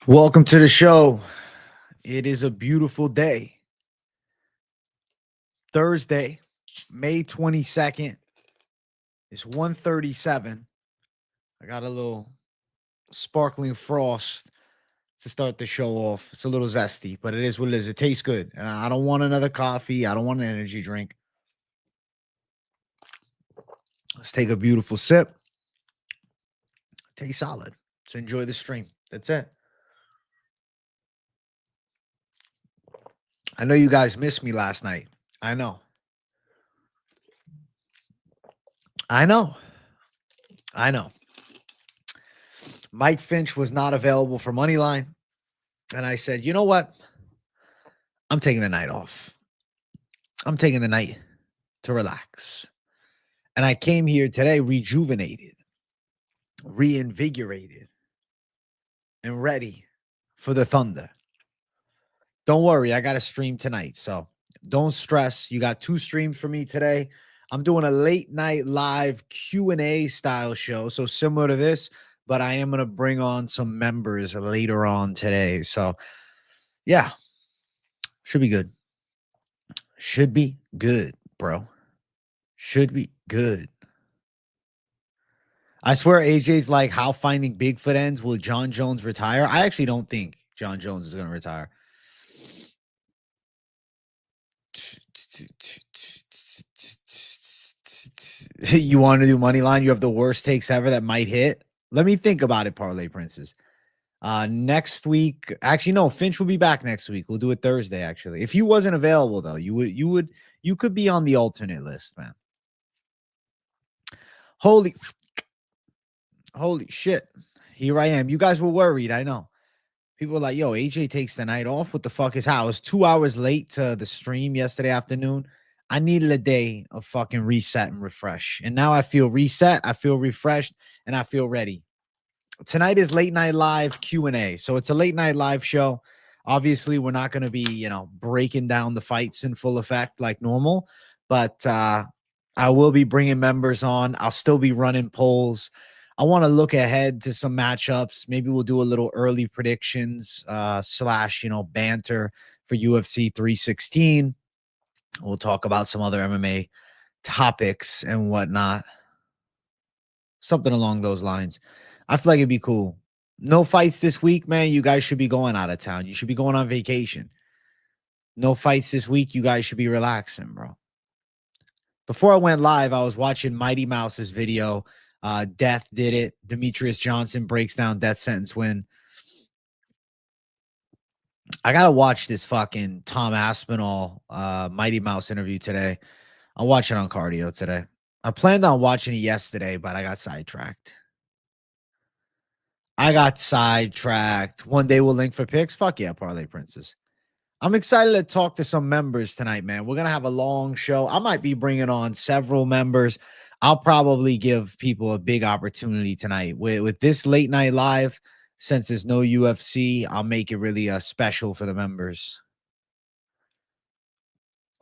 Welcome to the show. It is a beautiful day. Thursday, May 22nd. It's 1:37. I got a little sparkling frost to start the show off. It's a little zesty, but it is what it is. It tastes good. And I don't want another coffee. I don't want an energy drink. Let's take a beautiful sip. Tastes solid. Let's enjoy the stream. That's it. I know you guys missed me last night. I know. I know. I know. Mike Finch was not available for Moneyline. And I said, you know what? I'm taking the night off. I'm taking the night to relax. And I came here today rejuvenated, reinvigorated, and ready for the Thunder. Don't worry, I got a stream tonight. So don't stress. You got 2 streams for me today. I'm doing a late night live Q&A style show. So similar to this, but I am going to bring on some members later on today. So yeah, should be good. Should be good, bro. Should be good. I swear AJ's like, how Finding Bigfoot ends. Will John Jones retire? I actually don't think John Jones is going to retire. You want to do Moneyline? You have the worst takes ever that might hit? Let me think about it, Parlay Princes. Next week, actually, no, Finch will be back next week. We'll do it Thursday, actually. If you wasn't available, though, you could be on the alternate list, man. Holy shit. Here I am. You guys were worried. I know. People were like, yo, AJ takes the night off. What the fuck is how? I was 2 hours late to the stream yesterday afternoon. I needed a day of fucking reset and refresh. And now I feel reset. I feel refreshed and I feel ready. Tonight is late night live Q&A. So it's a late night live show. Obviously, we're not going to be, breaking down the fights in full effect like normal, but I will be bringing members on. I'll still be running polls. I want to look ahead to some matchups. Maybe we'll do a little early predictions / banter for UFC 316. We'll talk about some other MMA topics and whatnot. Something along those lines. I feel like it'd be cool. No fights this week, man. You guys should be going out of town. You should be going on vacation. No fights this week. You guys should be relaxing, bro. Before I went live, I was watching Mighty Mouse's video. Death did it. Demetrius Johnson breaks down death sentence win. I gotta watch this fucking Tom Aspinall Mighty Mouse interview today. I'll watch it on cardio today. I planned on watching it yesterday, but I got sidetracked. One day we'll link for picks. Fuck yeah, Parlay Princess. I'm excited to talk to some members tonight, man. We're going to have a long show. I might be bringing on several members. I'll probably give people a big opportunity tonight. With this late night live, since there's no UFC, I'll make it really special for the members.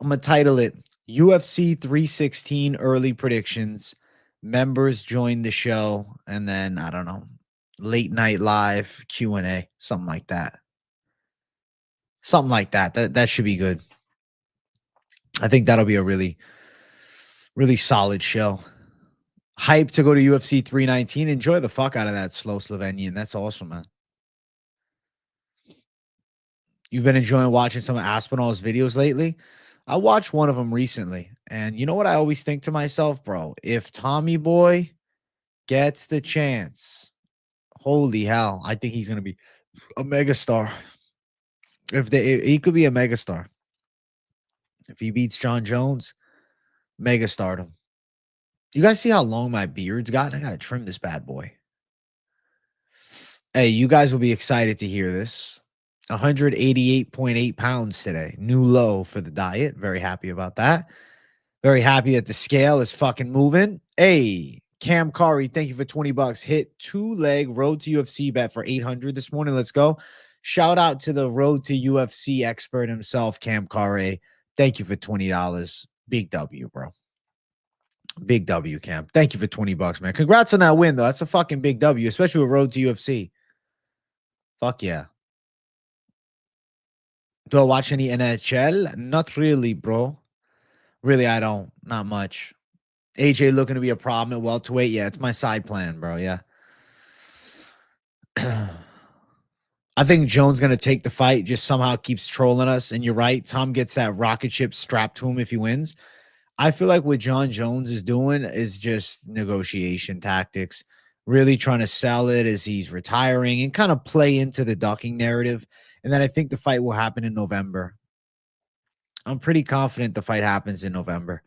I'm going to title it UFC 316 Early Predictions. Members join the show, and then, I don't know, late night live Q&A, something like that. Something like that. That should be good. I think that'll be a really, really solid show. Hype to go to UFC 319. Enjoy the fuck out of that slow Slovenian. That's awesome, man. You've been enjoying watching some of Aspinall's videos lately? I watched one of them recently. And you know what I always think to myself, bro? If Tommy Boy gets the chance, holy hell, I think he's going to be a megastar. He could be a megastar. If he beats John Jones, megastardom. You guys see how long my beard's gotten? I got to trim this bad boy. Hey, you guys will be excited to hear this. 188.8 pounds today. New low for the diet. Very happy about that. Very happy that the scale is fucking moving. Hey, Cam Kari, thank you for $20. Hit 2-leg road to UFC bet for 800 this morning. Let's go. Shout out to the road to UFC expert himself, Cam Kari. Thank you for $20. Big W, bro. Big W, Cam. Thank you for $20, man. Congrats on that win, though. That's a fucking big W, especially with road to UFC. Fuck yeah. Do I watch any NHL? Not really, bro. Really, I don't. Not much. AJ looking to be a problem at welterweight. Yeah, it's my side plan, bro. Yeah. I think Jones going to take the fight, just somehow keeps trolling us. And you're right. Tom gets that rocket ship strapped to him if he wins. I feel like what John Jones is doing is just negotiation tactics, really trying to sell it as he's retiring and kind of play into the ducking narrative. And then I think the fight will happen in November. I'm pretty confident the fight happens in November.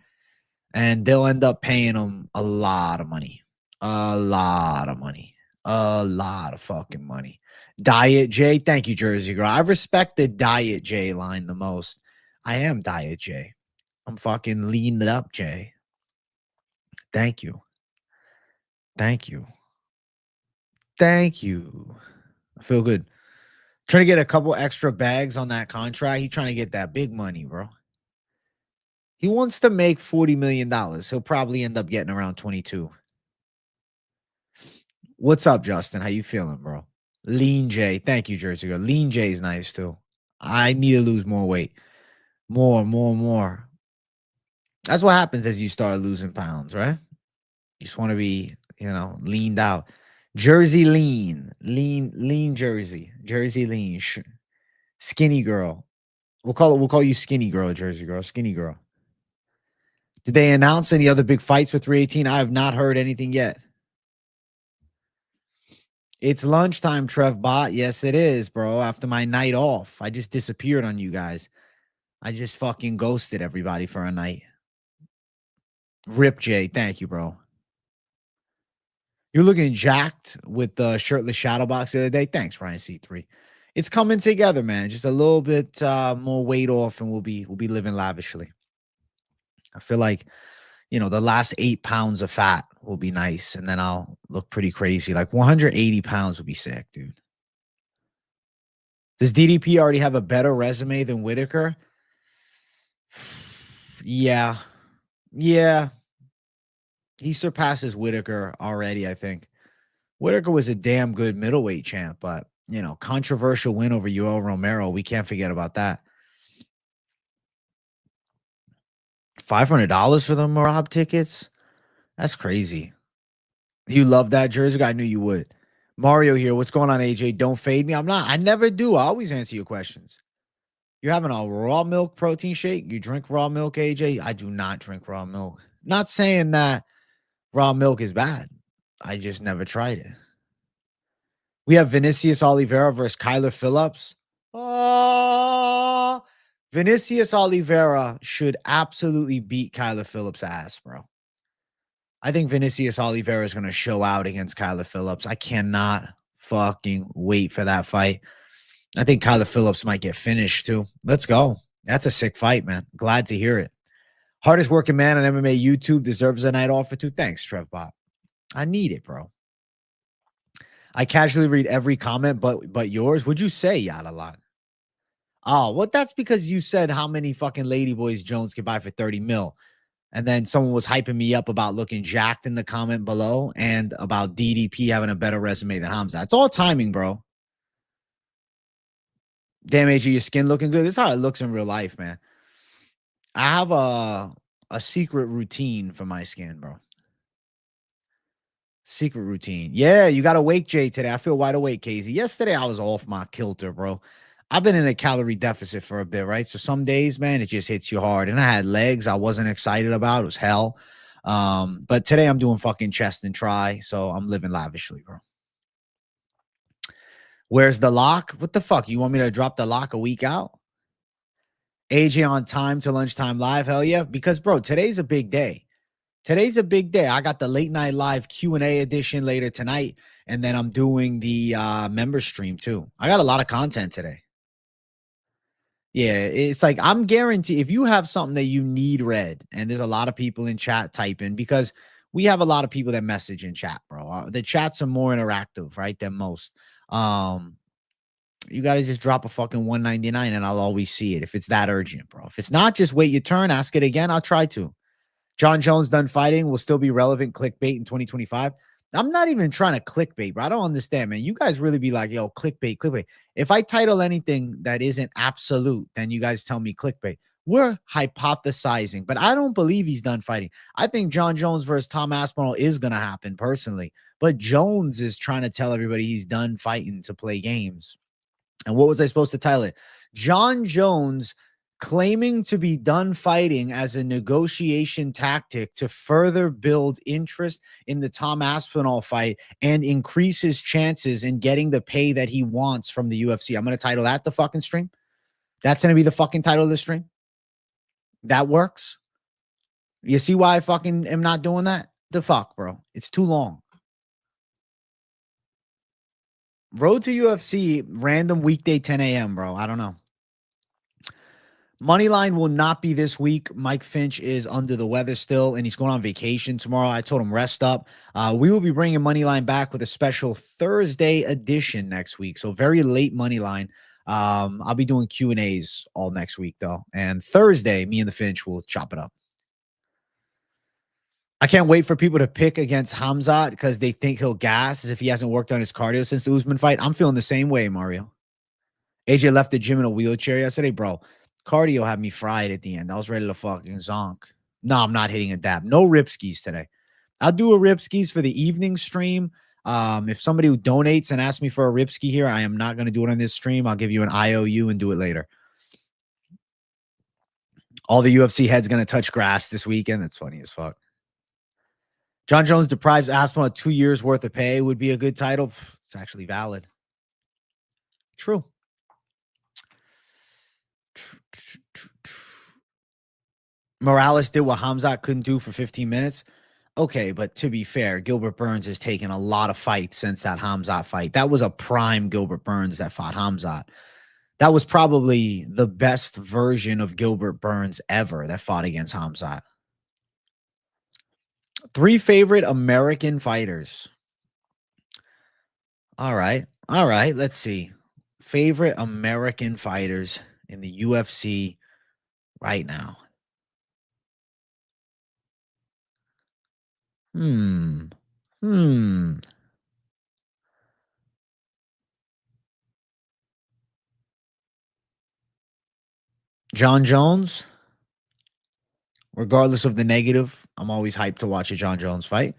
And they'll end up paying him a lot of money. A lot of money. A lot of fucking money. Diet J. Thank you, Jersey Girl. I respect the Diet J line the most. I am Diet J. I'm fucking leaned up, Jay. Thank you. Thank you. Thank you. I feel good. Trying to get a couple extra bags on that contract. He's trying to get that big money, bro. He wants to make $40 million. He'll probably end up getting around 22. What's up, Justin? How you feeling, bro? Lean J. Thank you, Jersey Girl. Lean J is nice too. I need to lose more weight. More. That's what happens as you start losing pounds, right? You just want to be, leaned out. Jersey lean Jersey. Jersey lean. Skinny girl. We'll call you skinny girl, Jersey girl. Skinny girl. Did they announce any other big fights for 318? I have not heard anything yet. It's lunchtime, Trev Bot. Yes, it is, bro. After my night off, I just disappeared on you guys. I just fucking ghosted everybody for a night. Rip J, thank you, bro. You're looking jacked with the shirtless shadow box the other day. Thanks, Ryan C3. It's coming together, man. Just a little bit more weight off, and we'll be living lavishly. I feel like, the last 8 pounds of fat will be nice, and then I'll look pretty crazy. Like 180 pounds would be sick, dude. Does DDP already have a better resume than Whitaker? Yeah. He surpasses Whitaker already, I think. Whitaker was a damn good middleweight champ, but, controversial win over Yoel Romero. We can't forget about that. $500 for the Marab tickets? That's crazy. You love that jersey? I knew you would. Mario here. What's going on, AJ? Don't fade me. I'm not. I never do. I always answer your questions. You're having a raw milk protein shake? You drink raw milk, AJ? I do not drink raw milk. Not saying that raw milk is bad. I just never tried it. We have Vinicius Oliveira versus Kyler Phillips. Vinicius Oliveira should absolutely beat Kyler Phillips' ass, bro. I think Vinicius Oliveira is going to show out against Kyler Phillips. I cannot fucking wait for that fight. I think Kyler Phillips might get finished too. Let's go. That's a sick fight, man. Glad to hear it. Hardest working man on MMA YouTube deserves a night off for 2. Thanks, Trev Bot. I need it, bro. I casually read every comment, but yours. Would you say yada lot? Oh, well, that's because you said how many fucking ladyboys Jones could buy for 30 mil. And then someone was hyping me up about looking jacked in the comment below and about DDP having a better resume than Khamzat. It's all timing, bro. Damn, AJ, your skin looking good. This is how it looks in real life, man. I have a secret routine for my skin, bro. Secret routine. Yeah, you got awake, Jay, today. I feel wide awake, Casey. Yesterday, I was off my kilter, bro. I've been in a calorie deficit for a bit, right? So some days, man, it just hits you hard. And I had legs I wasn't excited about. It was hell. But today I'm doing fucking chest and try. So I'm living lavishly, bro. Where's the lock? What the fuck? You want me to drop the lock a week out? AJ on time to lunchtime live? Hell yeah. Because, bro, today's a big day. Today's a big day. I got the late night live Q&A edition later tonight. And then I'm doing the member stream too. I got a lot of content today. Yeah, it's like I'm guaranteed if you have something that you need read, and there's a lot of people in chat typing because we have a lot of people that message in chat, bro. The chats are more interactive, right, than most. You got to just drop a fucking $1.99 and I'll always see it if it's that urgent, bro. If it's not, just wait your turn, ask it again. I'll try to. John Jones done fighting will still be relevant clickbait in 2025. I'm not even trying to clickbait, bro. I don't understand, man. You guys really be like, yo, clickbait, clickbait. If I title anything that isn't absolute, then you guys tell me clickbait. We're hypothesizing, but I don't believe he's done fighting. I think John Jones versus Tom Aspinall is going to happen personally, but Jones is trying to tell everybody he's done fighting to play games. And what was I supposed to title it? John Jones claiming to be done fighting as a negotiation tactic to further build interest in the Tom Aspinall fight and increase his chances in getting the pay that he wants from the UFC. I'm going to title that the fucking stream. That's going to be the fucking title of the stream. That works. You see why I fucking am not doing that? The fuck, bro. It's too long. Road to UFC, random weekday 10 a.m., bro. I don't know. Moneyline will not be this week. Mike Finch is under the weather still, and he's going on vacation tomorrow. I told him rest up. We will be bringing Moneyline back with a special Thursday edition next week. So very late Moneyline. I'll be doing Q&As all next week, though. And Thursday, me and the Finch will chop it up. I can't wait for people to pick against Khamzat because they think he'll gas as if he hasn't worked on his cardio since the Usman fight. I'm feeling the same way, Mario. AJ left the gym in a wheelchair yesterday, bro. Cardio had me fried at the end. I was ready to fucking zonk. No, I'm not hitting a dab. No ripskis today. I'll do a ripskis for the evening stream. If somebody who donates and asks me for a ripski here, I am not going to do it on this stream. I'll give you an IOU and do it later. All the UFC heads going to touch grass this weekend. That's funny as fuck. John Jones deprives Aspinall of 2 years worth of pay would be a good title. It's actually valid. True. Morales did what Khamzat couldn't do for 15 minutes. Okay, but to be fair, Gilbert Burns has taken a lot of fights since that Khamzat fight. That was a prime Gilbert Burns that fought Khamzat. That was probably the best version of Gilbert Burns ever that fought against Khamzat. 3 favorite American fighters. All right. Let's see. Favorite American fighters in the UFC right now. John Jones. Regardless of the negative, I'm always hyped to watch a John Jones fight.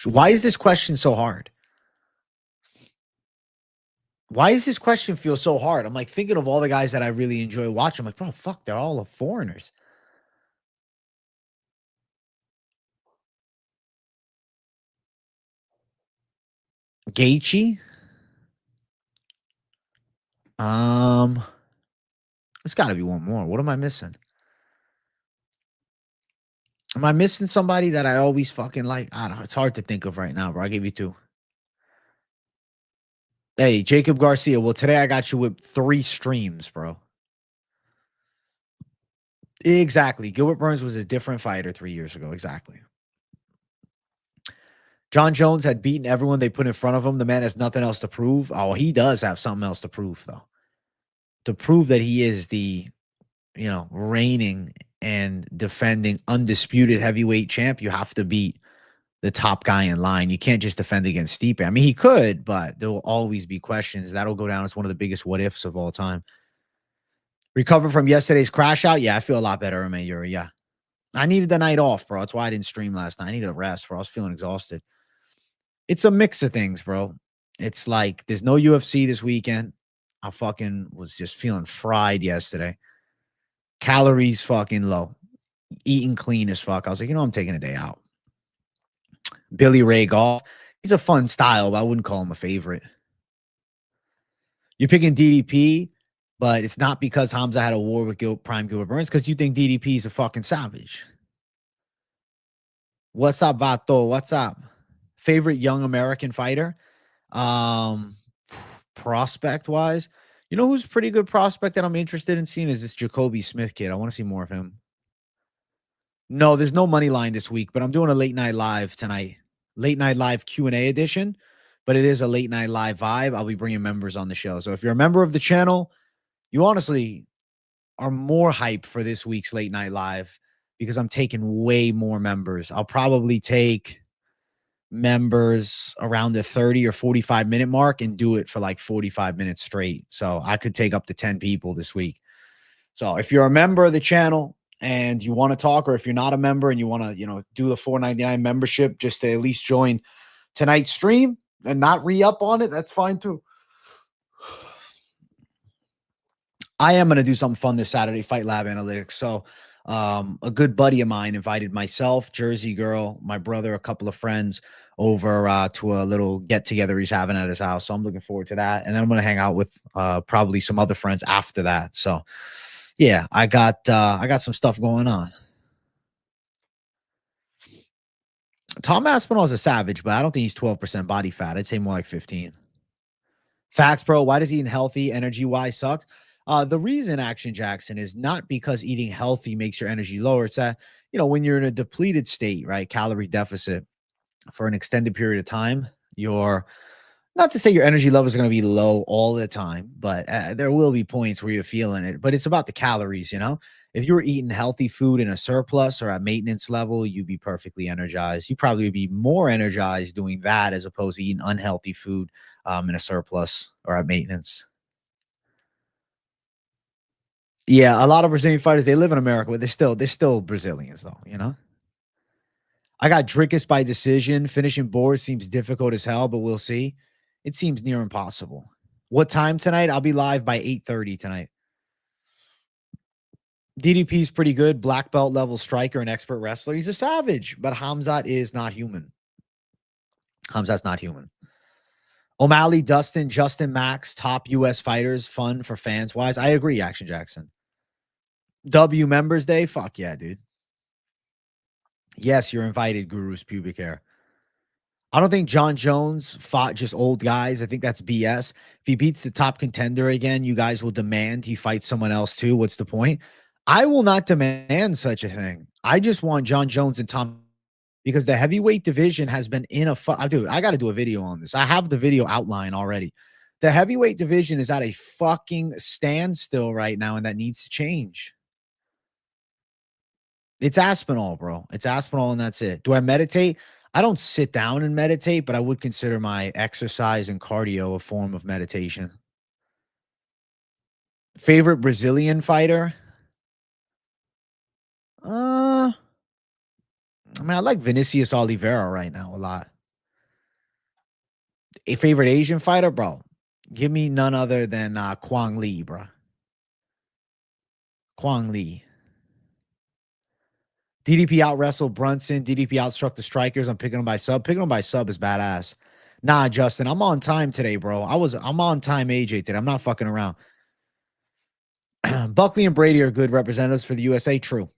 Why is this question so hard? Why does this question feel so hard? I'm like thinking of all the guys that I really enjoy watching. I'm like, bro, fuck, they're all foreigners. Gaethje. There's got to be one more. What am I missing? Am I missing somebody that I always fucking like? I don't know. It's hard to think of right now, bro. I'll give you 2. Hey, Jacob Garcia. Well, today I got you with 3 streams, bro. Exactly. Gilbert Burns was a different fighter 3 years ago. Exactly. John Jones had beaten everyone they put in front of him. The man has nothing else to prove. Oh, he does have something else to prove, though. To prove that he is the, reigning and defending undisputed heavyweight champ, you have to beat the top guy in line. You can't just defend against Stipe. I mean, he could, but there will always be questions. That'll go down as one of the biggest what ifs of all time. Recover from yesterday's crash out? Yeah, I feel a lot better, Remy Yuri. Yeah. I needed the night off, bro. That's why I didn't stream last night. I needed a rest, bro. I was feeling exhausted. It's a mix of things, bro. It's like there's no UFC this weekend. I fucking was just feeling fried yesterday. Calories fucking low. Eating clean as fuck. I was like, I'm taking a day out. Billy Ray Golf. He's a fun style, but I wouldn't call him a favorite. You're picking DDP, but it's not because Khamzat had a war with Prime Gilbert Burns, because you think DDP is a fucking savage. What's up, Vato? What's up? Favorite young American fighter? Prospect-wise, you know who's a pretty good prospect that I'm interested in seeing is this Jacoby Smith kid. I want to see more of him. No, there's no money line this week, but I'm doing a late night live tonight. Late night live Q&A edition. but it is a late night live vibe. I'll be bringing members on the show. So if you're a member of the channel, you honestly are more hype for this week's late night live because I'm taking way more members. I'll probably take members around the 30 or 45-minute mark and do it for like 45 minutes straight. So I could take up to 10 people this week. So if you're a member of the channel and you want to talk, or if you're not a member and you want to, do the $4.99 membership just to at least join tonight's stream and not re-up on it, that's fine too. I am going to do something fun this Saturday, Fight Lab Analytics. So a good buddy of mine invited myself, Jersey Girl, my brother, a couple of friends over to a little get-together he's having at his house. So I'm looking forward to that. And then I'm going to hang out with probably some other friends after that. So yeah, I got some stuff going on. Tom Aspinall is a savage, but I don't think he's 12% body fat. I'd say more like 15. Facts, bro. Why does eating healthy energy-wise sucks? The reason, Action Jackson, is not because eating healthy makes your energy lower. It's that, when you're in a depleted state, right, calorie deficit for an extended period of time, not to say your energy level is going to be low all the time, but there will be points where you're feeling it. But it's about the calories, If you're eating healthy food in a surplus or at maintenance level, you'd be perfectly energized. You probably would be more energized doing that as opposed to eating unhealthy food in a surplus or at maintenance. Yeah, a lot of Brazilian fighters, they live in America, but they're still Brazilians though, I got Drickus by decision. Finishing board seems difficult as hell, but we'll see. It seems near impossible. What time tonight? I'll be live by 8:30 tonight. DDP is pretty good. Black belt level striker and expert wrestler. He's a savage, but Khamzat is not human. Khamzat's not human. O'Malley, Dustin, Justin Max, top U.S. fighters, fun for fans wise. I agree, Action Jackson. W Members Day? Fuck yeah, dude. Yes, you're invited, Guru's pubic hair. I don't think John Jones fought just old guys. I think that's BS. If he beats the top contender again, you guys will demand he fights someone else too. What's the point? I will not demand such a thing. I just want John Jones and Tom, because the heavyweight division has been in a dude, I got to do a video on this. I have the video outline already. The heavyweight division is at a fucking standstill right now, and that needs to change. It's Aspinall, bro. It's Aspinall, and that's it. Do I meditate? I don't sit down and meditate, but I would consider my exercise and cardio a form of meditation. Favorite Brazilian fighter? I like Vinicius Oliveira right now a lot. A favorite Asian fighter, bro? Give me none other than Kwang Lee, bro. Kwang Lee. DDP out wrestled Brunson. DDP outstruck the strikers. I'm picking him by sub. Picking him by sub is badass. Nah, Justin, I'm on time today, bro. I'm on time, AJ, today. I'm not fucking around. Buckley and Brady are good representatives for the USA. True.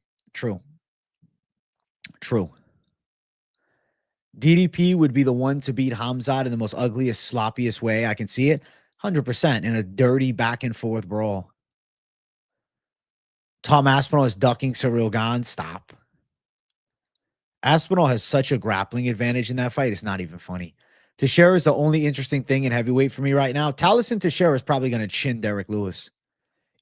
DDP would be the one to beat Khamzat in the most ugliest, sloppiest way. I can see it. 100% in a dirty back and forth brawl. Tom Aspinall is ducking Cyril Gane. Stop. Aspinall has such a grappling advantage in that fight. It's not even funny. Teixeira is the only interesting thing in heavyweight for me right now. Taliesin Teixeira is probably going to chin Derek Lewis.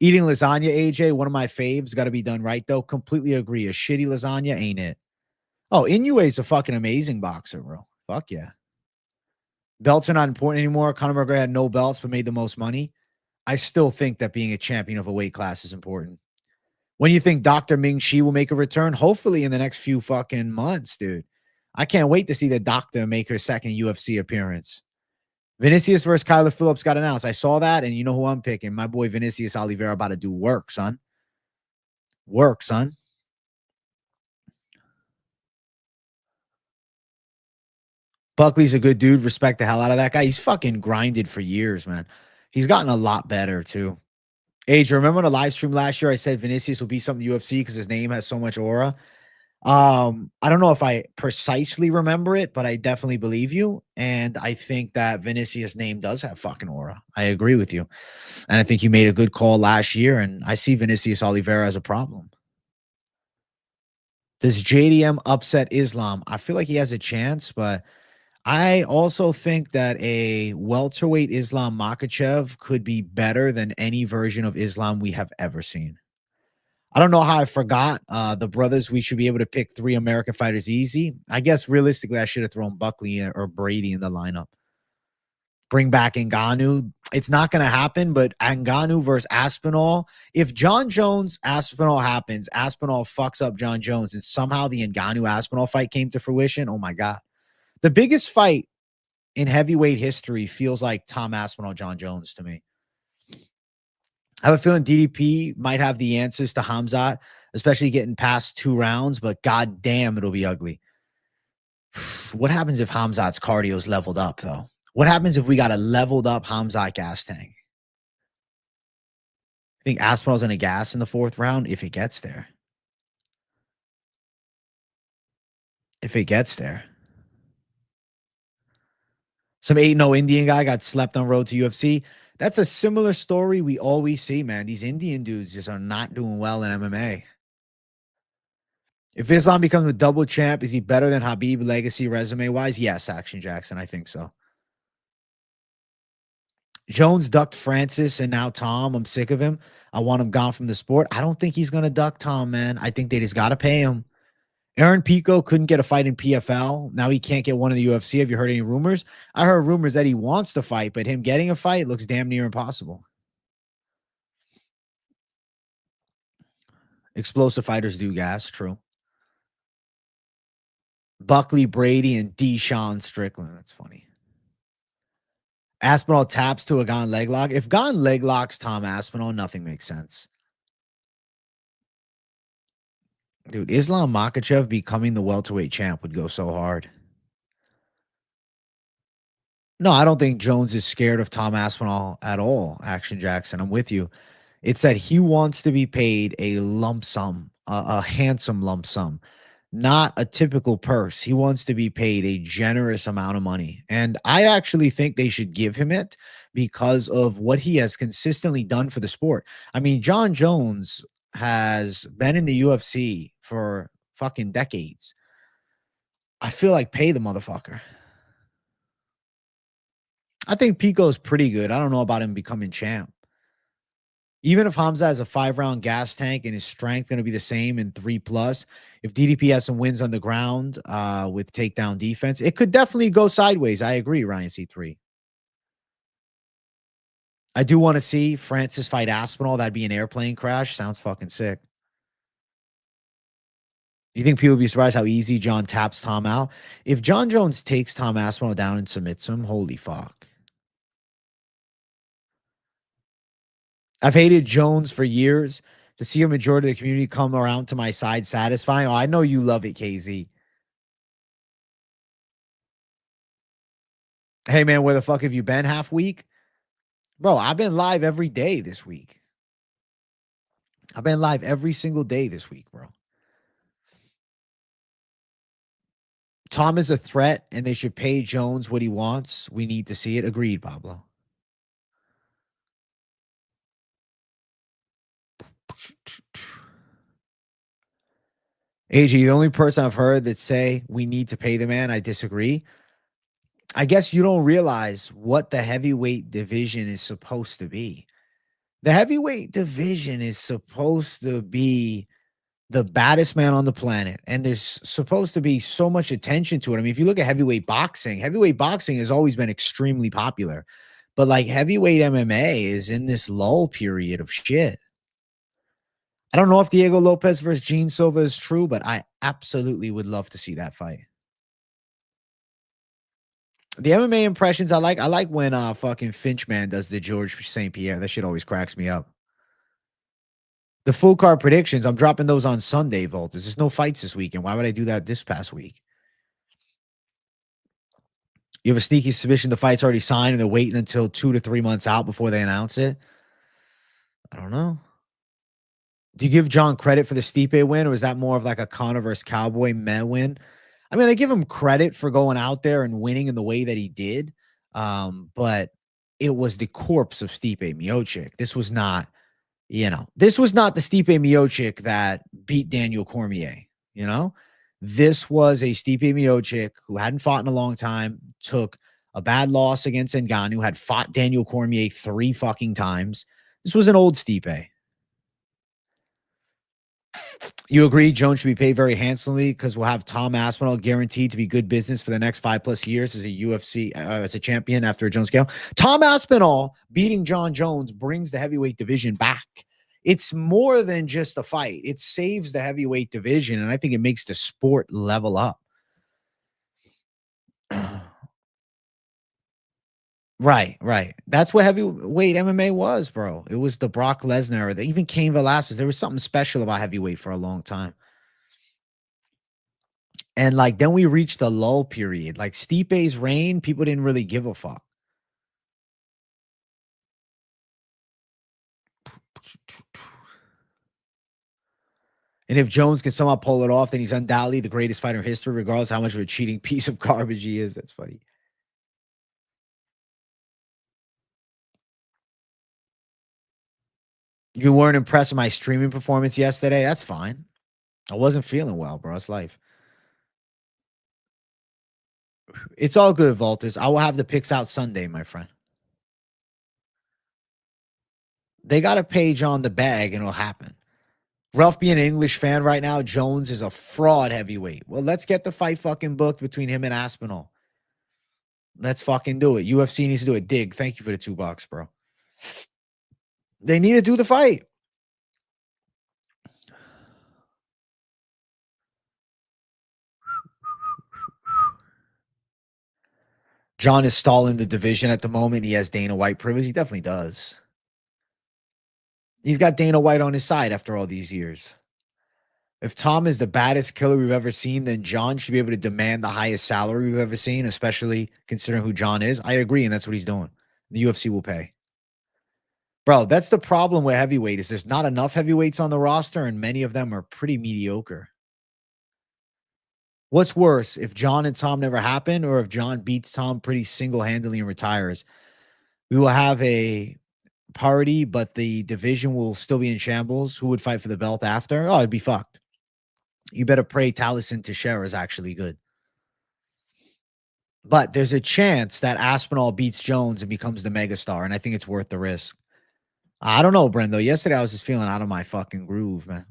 Eating lasagna, AJ, one of my faves. Got to be done right, though. Completely agree. A shitty lasagna ain't it. Oh, Inoue is a fucking amazing boxer, bro. Fuck yeah. Belts are not important anymore. Conor McGregor had no belts but made the most money. I still think that being a champion of a weight class is important. When you think Dr. Ming Shi will make a return? Hopefully in the next few fucking months, dude. I can't wait to see the doctor make her second UFC appearance. Vinicius versus Kyler Phillips got announced. I saw that, and you know who I'm picking. My boy Vinicius Oliveira about to do work, son. Work, son. Buckley's a good dude. Respect the hell out of that guy. He's fucking grinded for years, man. He's gotten a lot better, too. Age, remember the live stream last year? I said Vinicius will be something UFC because his name has so much aura. I don't know if I precisely remember it, but I definitely believe you. And I think that Vinicius' name does have fucking aura. I agree with you. And I think you made a good call last year. And I see Vinicius Oliveira as a problem. Does JDM upset Islam? I feel like he has a chance, but I also think that a welterweight Islam Makhachev could be better than any version of Islam we have ever seen. I don't know how I forgot the brothers. We should be able to pick 3 American fighters easy. I guess realistically, I should have thrown Buckley or Brady in the lineup. Bring back Ngannou. It's not going to happen, but Ngannou versus Aspinall. If John Jones Aspinall happens, Aspinall fucks up John Jones, and somehow the Ngannou Aspinall fight came to fruition. Oh my God. The biggest fight in heavyweight history feels like Tom Aspinall, John Jones to me. I have a feeling DDP might have the answers to Khamzat, especially getting past 2 rounds, but god damn, it'll be ugly. What happens if Khamzat's cardio is leveled up, though? What happens if we got a leveled up Khamzat gas tank? I think Aspinall's going to gas in the 4th round if it gets there. If it gets there. Some 8-0 Indian guy got slept on road to UFC. That's a similar story we always see, man. These Indian dudes just are not doing well in MMA. If Islam becomes a double champ, is he better than Habib legacy resume-wise? Yes, Action Jackson. I think so. Jones ducked Francis and now Tom. I'm sick of him. I want him gone from the sport. I don't think he's going to duck Tom, man. I think they just got to pay him. Aaron Pico couldn't get a fight in PFL. Now he can't get one in the UFC. Have you heard any rumors? I heard rumors that he wants to fight, but him getting a fight looks damn near impossible. Explosive fighters do gas. True. Buckley, Brady, and Deshaun Strickland. That's funny. Aspinall taps to a Gane leg lock. If Gane leg locks Tom Aspinall, nothing makes sense. Dude, Islam Makhachev becoming the welterweight champ would go so hard. No, I don't think Jones is scared of Tom Aspinall at all, Action Jackson. I'm with you. It's that he wants to be paid a lump sum, a handsome lump sum, not a typical purse. He wants to be paid a generous amount of money. And I actually think they should give him it because of what he has consistently done for the sport. I mean, John Jones has been in the UFC for fucking decades. I feel like pay the motherfucker. I think Pico's pretty good. I don't know about him becoming champ. Even if Khamzat has a 5-round gas tank and his strength going to be the same in 3+, if DDP has some wins on the ground with takedown defense, it could definitely go sideways. I agree, Ryan C3. I do want to see Francis fight Aspinall. That'd be an airplane crash. Sounds fucking sick. You think people would be surprised how easy John taps Tom out? If John Jones takes Tom Aspinall down and submits him, holy fuck. I've hated Jones for years. To see a majority of the community come around to my side satisfying. Oh, I know you love it, KZ. Hey, man, where the fuck have you been half week? Bro, I've been live every day this week. I've been live every single day this week, bro. Tom is a threat, and they should pay Jones what he wants. We need to see it. Agreed, Pablo. AG, the only person I've heard that say we need to pay the man, I disagree. I guess you don't realize what the heavyweight division is supposed to be. The heavyweight division is supposed to be the baddest man on the planet, and there's supposed to be so much attention to it. I mean, if you look at heavyweight boxing has always been extremely popular, but like heavyweight MMA is in this lull period of shit. I don't know if Diego Lopez versus Gene Silva is true, but I absolutely would love to see that fight. The MMA impressions I like when fucking Finchman does the George St. Pierre. That shit always cracks me up. The full card predictions, I'm dropping those on Sunday, Volters. There's no fights this weekend. Why would I do that this past week? You have a sneaky suspicion the fight's already signed and they're waiting until 2 to 3 months out before they announce it? I don't know. Do you give John credit for the Stipe win, or is that more of like a Conor versus Cowboy meh win? I mean, I give him credit for going out there and winning in the way that he did, but it was the corpse of Stipe Miocic. This was not, this was not the Stipe Miocic that beat Daniel Cormier, This was a Stipe Miocic who hadn't fought in a long time, took a bad loss against Ngannou, had fought Daniel Cormier 3 fucking times. This was an old Stipe. You agree Jones should be paid very handsomely because we'll have Tom Aspinall guaranteed to be good business for the next 5+ years as a UFC as a champion after a Jones scale. Tom Aspinall beating John Jones brings the heavyweight division back. It's more than just a fight. It saves the heavyweight division, and I think it makes the sport level up. Right. That's what heavyweight MMA was, bro. It was the Brock Lesnar, even Cain Velasquez. There was something special about heavyweight for a long time. And like then we reached the lull period. Like Stipe's reign, people didn't really give a fuck. And if Jones can somehow pull it off, then he's undoubtedly the greatest fighter in history, regardless how much of a cheating piece of garbage he is. That's funny. You weren't impressed with my streaming performance yesterday? That's fine. I wasn't feeling well, bro. It's life. It's all good, Walters. I will have the picks out Sunday, my friend. They got a page on the bag and it'll happen. Ralph being an English fan right now, Jones is a fraud heavyweight. Well, let's get the fight fucking booked between him and Aspinall. Let's fucking do it. UFC needs to do it. Dig, thank you for the $2, bro. They need to do the fight. John is stalling the division at the moment. He has Dana White privilege. He definitely does. He's got Dana White on his side after all these years. If Tom is the baddest killer we've ever seen, then John should be able to demand the highest salary we've ever seen, especially considering who John is. I agree, and that's what he's doing. The UFC will pay. Bro, that's the problem with heavyweight is there's not enough heavyweights on the roster, and many of them are pretty mediocre. What's worse, if John and Tom never happen, or if John beats Tom pretty single-handedly and retires? We will have a party, but the division will still be in shambles. Who would fight for the belt after? Oh, it'd be fucked. You better pray Taliesin Teixeira is actually good. But there's a chance that Aspinall beats Jones and becomes the megastar, and I think it's worth the risk. I don't know, Brendo. Yesterday I was just feeling out of my fucking groove, man.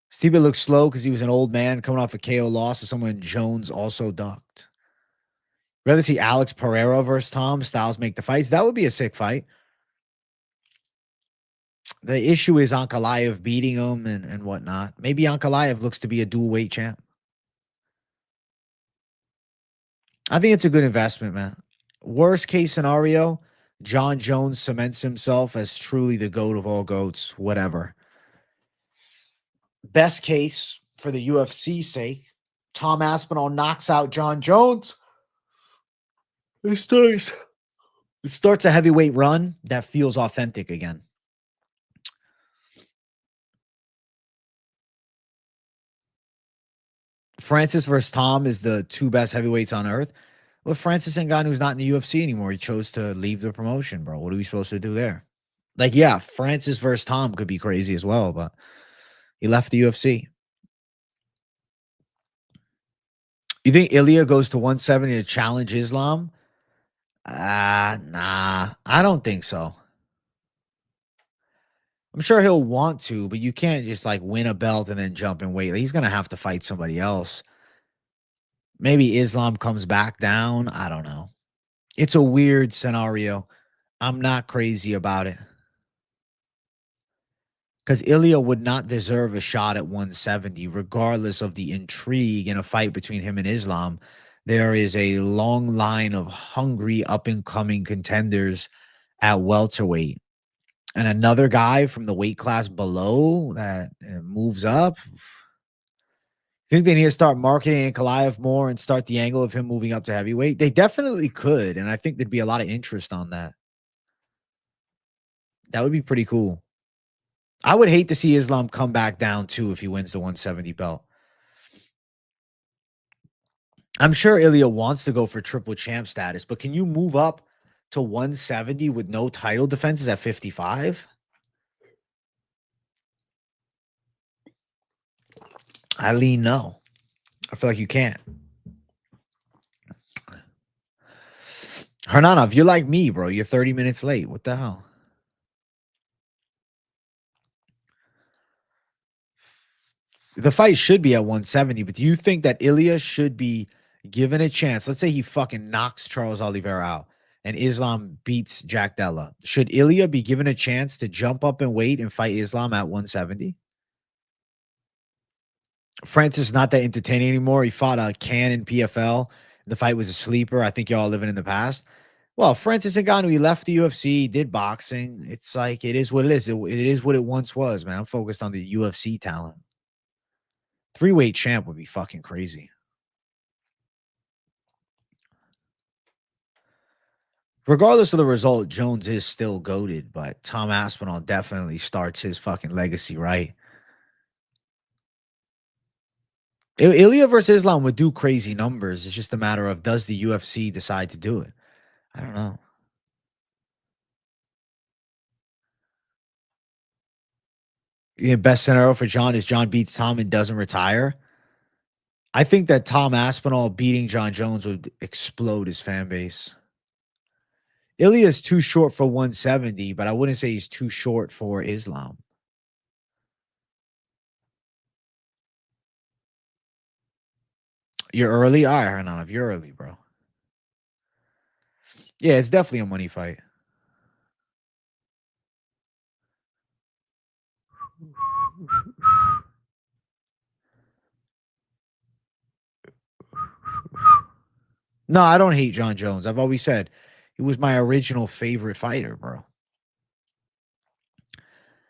Steve looks slow because he was an old man coming off a KO loss to someone Jones also ducked. Rather see Alex Pereira versus Tom Styles make the fights. That would be a sick fight. The issue is Ankalaev beating him and whatnot. Maybe Ankalaev looks to be a dual weight champ. I think it's a good investment, man. Worst case scenario, John Jones cements himself as truly the GOAT of all GOATs, whatever. Best case for the UFC's sake, Tom Aspinall knocks out John Jones. It starts a heavyweight run that feels authentic again. Francis versus Tom is the two best heavyweights on earth. Well, Francis Ngannou's not in the UFC anymore. He chose to leave the promotion, bro. What are we supposed to do there? Like, yeah, Francis versus Tom could be crazy as well, but he left the UFC. You think Ilya goes to 170 to challenge Islam? Nah, I don't think so. I'm sure he'll want to, but you can't just like win a belt and then jump and wait. He's going to have to fight somebody else. Maybe Islam comes back down. I don't know. It's a weird scenario. I'm not crazy about it. Because Ilya would not deserve a shot at 170, regardless of the intrigue in a fight between him and Islam. There is a long line of hungry up-and-coming contenders at welterweight. And another guy from the weight class below that moves up. I think they need to start marketing Ankalaev more and start the angle of him moving up to heavyweight. They definitely could, and I think there'd be a lot of interest on that. That would be pretty cool. I would hate to see Islam come back down too if he wins the 170 belt. I'm sure Ilya wants to go for triple champ status, but can you move up to 170 with no title defenses at 55? I lean no. I feel like you can't. Hernanov, you're like me, bro. You're 30 minutes late. What the hell? The fight should be at 170, but do you think that Ilya should be given a chance? Let's say he fucking knocks Charles Oliveira out and Islam beats Jack Della. Should Ilya be given a chance to jump up and weight and fight Islam at 170? Francis is not that entertaining anymore. He fought a can in PFL. The fight was a sleeper. I think y'all living in the past. Well, Francis Ngannou, he left the UFC, did boxing. It's like it is what it is. It is what it once was, man. I'm focused on the UFC talent. Three-weight champ would be fucking crazy. Regardless of the result, Jones is still goated, but Tom Aspinall definitely starts his fucking legacy right. Ilya versus Islam would do crazy numbers. It's just a matter of does the UFC decide to do it? I don't know. The best scenario for John is John beats Tom and doesn't retire. I think that Tom Aspinall beating John Jones would explode his fan base. Ilya is too short for 170, but I wouldn't say he's too short for Islam. You're early? All right, Hernan, if you're early, bro. Yeah, it's definitely a money fight. No, I don't hate John Jones. I've always said he was my original favorite fighter, bro.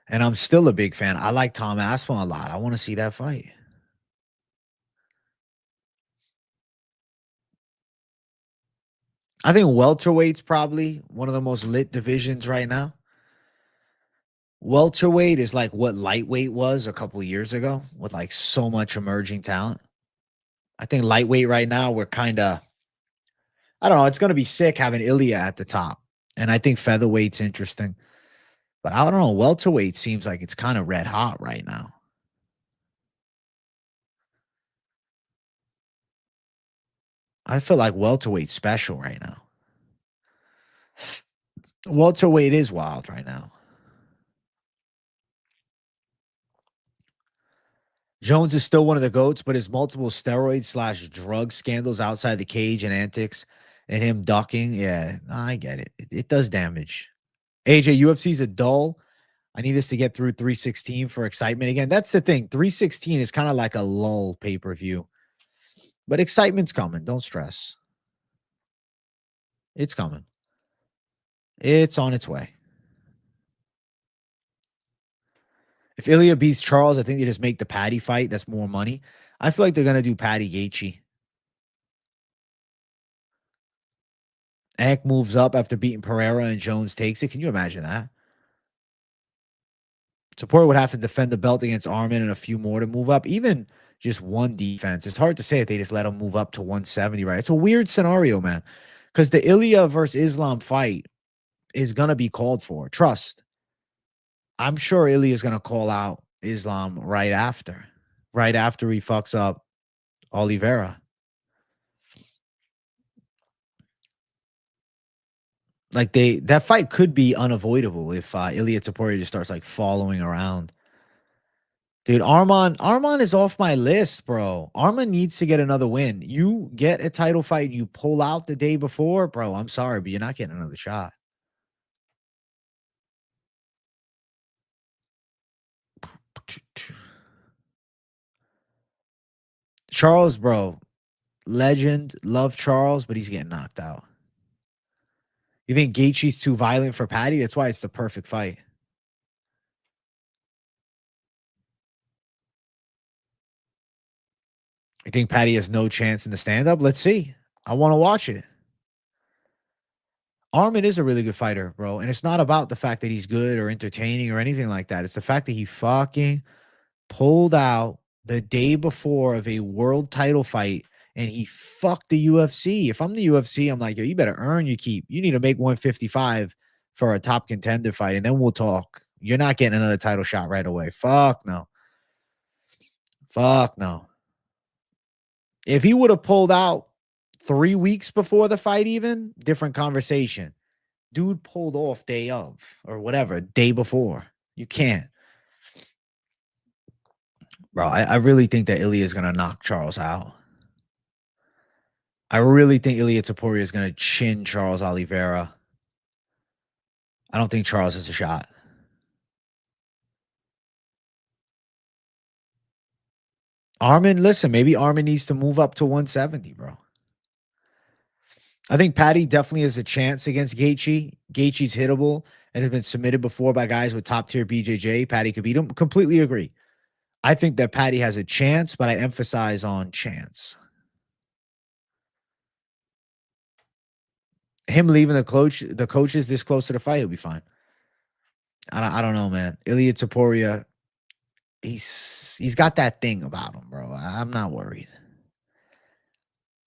And I'm still a big fan. I like Tom Aspinall a lot. I want to see that fight. I think welterweight's probably one of the most lit divisions right now. Welterweight is like what lightweight was a couple years ago with like so much emerging talent. I think lightweight right now, we're kind of, I don't know, it's going to be sick having Ilya at the top. And I think featherweight's interesting. But I don't know, welterweight seems like it's kind of red hot right now. I feel like welterweight's special right now. Welterweight is wild right now. Jones is still one of the GOATs, but his multiple steroid slash drug scandals outside the cage and antics and him ducking. Yeah, I get it. It does damage. AJ, UFC's a dull. I need us to get through 316 for excitement again. That's the thing. 316 is kind of like a lull pay-per-view. But excitement's coming. Don't stress. It's coming. It's on its way. If Ilya beats Charles, I think they just make the Patty fight. That's more money. I feel like they're going to do Patty Gaethje. Hank moves up after beating Pereira and Jones takes it. Can you imagine that? Support would have to defend the belt against Armin and a few more to move up. Even just one defense. It's hard to say if they just let him move up to 170, right? It's a weird scenario, man. Because the Ilya versus Islam fight is going to be called for. Trust. I'm sure Ilya is going to call out Islam right after. Right after he fucks up Oliveira. Like that fight could be unavoidable if Ilya Taporia just starts like following around. Dude, Arman is off my list, bro. Arman needs to get another win. You get a title fight, you pull out the day before, bro. I'm sorry, but you're not getting another shot. Charles, bro, legend, love Charles, but he's getting knocked out. You think Gaethje's too violent for Patty? That's why it's the perfect fight. You think Patty has no chance in the stand-up? Let's see. I want to watch it. Armin is a really good fighter, bro. And it's not about the fact that he's good or entertaining or anything like that. It's the fact that he fucking pulled out the day before of a world title fight and he fucked the UFC. If I'm the UFC, I'm like, yo, you better earn your keep. You need to make 155 for a top contender fight, and then we'll talk. You're not getting another title shot right away. Fuck no. Fuck no. If he would have pulled out 3 weeks before the fight even, different conversation. Dude pulled off day of or whatever, day before. You can't. Bro, I really think that Ilya is going to knock Charles out. I really think Ilya Taporia is going to chin Charles Oliveira. I don't think Charles has a shot. Armin, listen, maybe Armin needs to move up to 170, bro. I think Patty definitely has a chance against Gaethje. Gaethje's hittable and has been submitted before by guys with top tier BJJ. Patty could beat him. Completely agree. I think that Patty has a chance, but I emphasize on chance. Him leaving the coaches this close to the fight, he'll be fine. I don't know, man. Ilya Taporia, he's got that thing about him, bro. I'm not worried.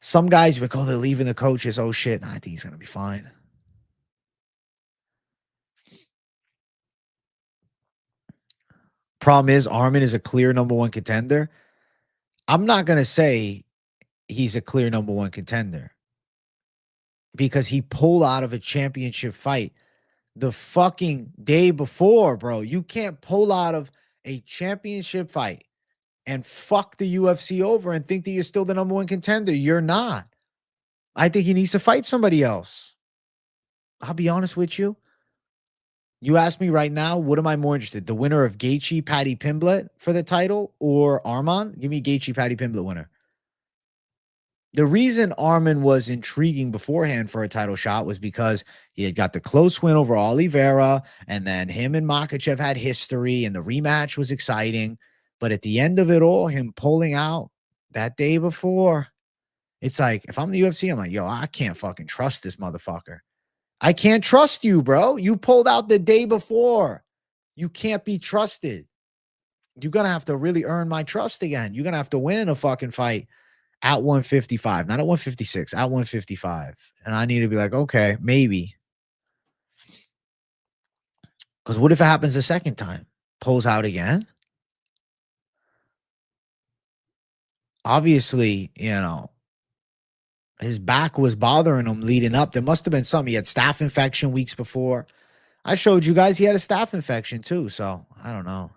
Some guys be like, oh, they're leaving the coaches. Oh shit. Nah, I think he's gonna be fine. Problem is, Armin is a clear number one contender. I'm not gonna say he's a clear number one contender because he pulled out of a championship fight the fucking day before, bro. You can't pull out of a championship fight and fuck the UFC over and think that you're still the number one contender. You're not. I think he needs to fight somebody else. I'll be honest with you. You ask me right now, what am I more interested? The winner of Gaethje, Paddy Pimblett for the title or Arman? Give me Gaethje, Paddy Pimblett winner. The reason Arman was intriguing beforehand for a title shot was because he had got the close win over Oliveira, and then him and Makhachev had history, and the rematch was exciting. But at the end of it all, him pulling out that day before, it's like, if I'm the UFC, I'm like, yo, I can't fucking trust this motherfucker. I can't trust you, bro. You pulled out the day before. You can't be trusted. You're going to have to really earn my trust again. You're going to have to win a fucking fight at 155, not at 156, at 155. And I need to be like, okay, maybe. Because what if it happens a second time? Pulls out again? Obviously, his back was bothering him leading up. There must have been some. He had staph infection weeks before. I showed you guys he had a staph infection too. So I don't know.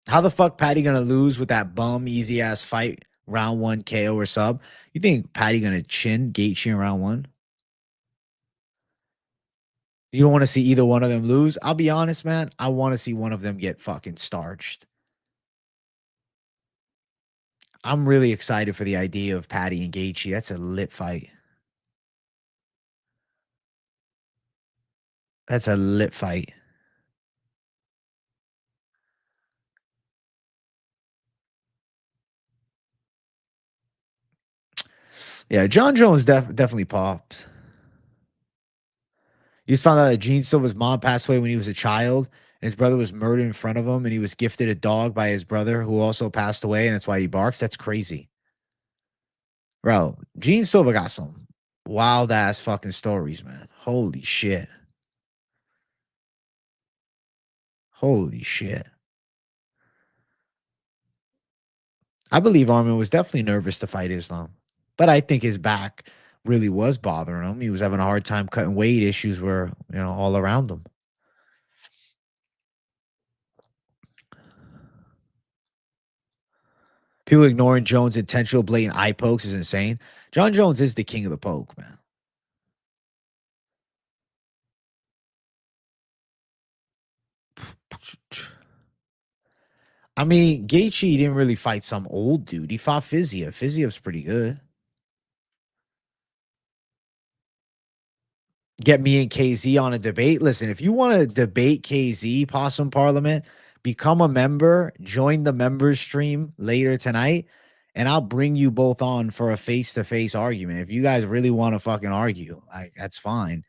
How the fuck Patty gonna lose with that bum easy ass fight round one KO or sub? You think Patty gonna chin Gaethje in round one? You don't want to see either one of them lose. I'll be honest, man. I want to see one of them get fucking starched. I'm really excited for the idea of Patty and Gaethje. That's a lit fight. That's a lit fight. Yeah, John Jones definitely popped. You just found out that Gene Silva's mom passed away when he was a child, and his brother was murdered in front of him, and he was gifted a dog by his brother who also passed away, and that's why he barks. That's crazy. Bro, Gene Silva got some wild ass fucking stories, man. Holy shit. Holy shit. I believe Armin was definitely nervous to fight Islam, but I think his back really was bothering him. He was having a hard time cutting weight. Issues were, all around him. People ignoring Jones' intentional blatant eye pokes is insane. John Jones is the king of the poke, man. I mean, Gaethje didn't really fight some old dude. He fought Fiziev. Fiziev's pretty good. Get me and KZ on a debate. Listen, if you want to debate KZ, Possum Parliament, become a member, join the members stream later tonight, and I'll bring you both on for a face-to-face argument. If you guys really want to fucking argue, like, that's fine.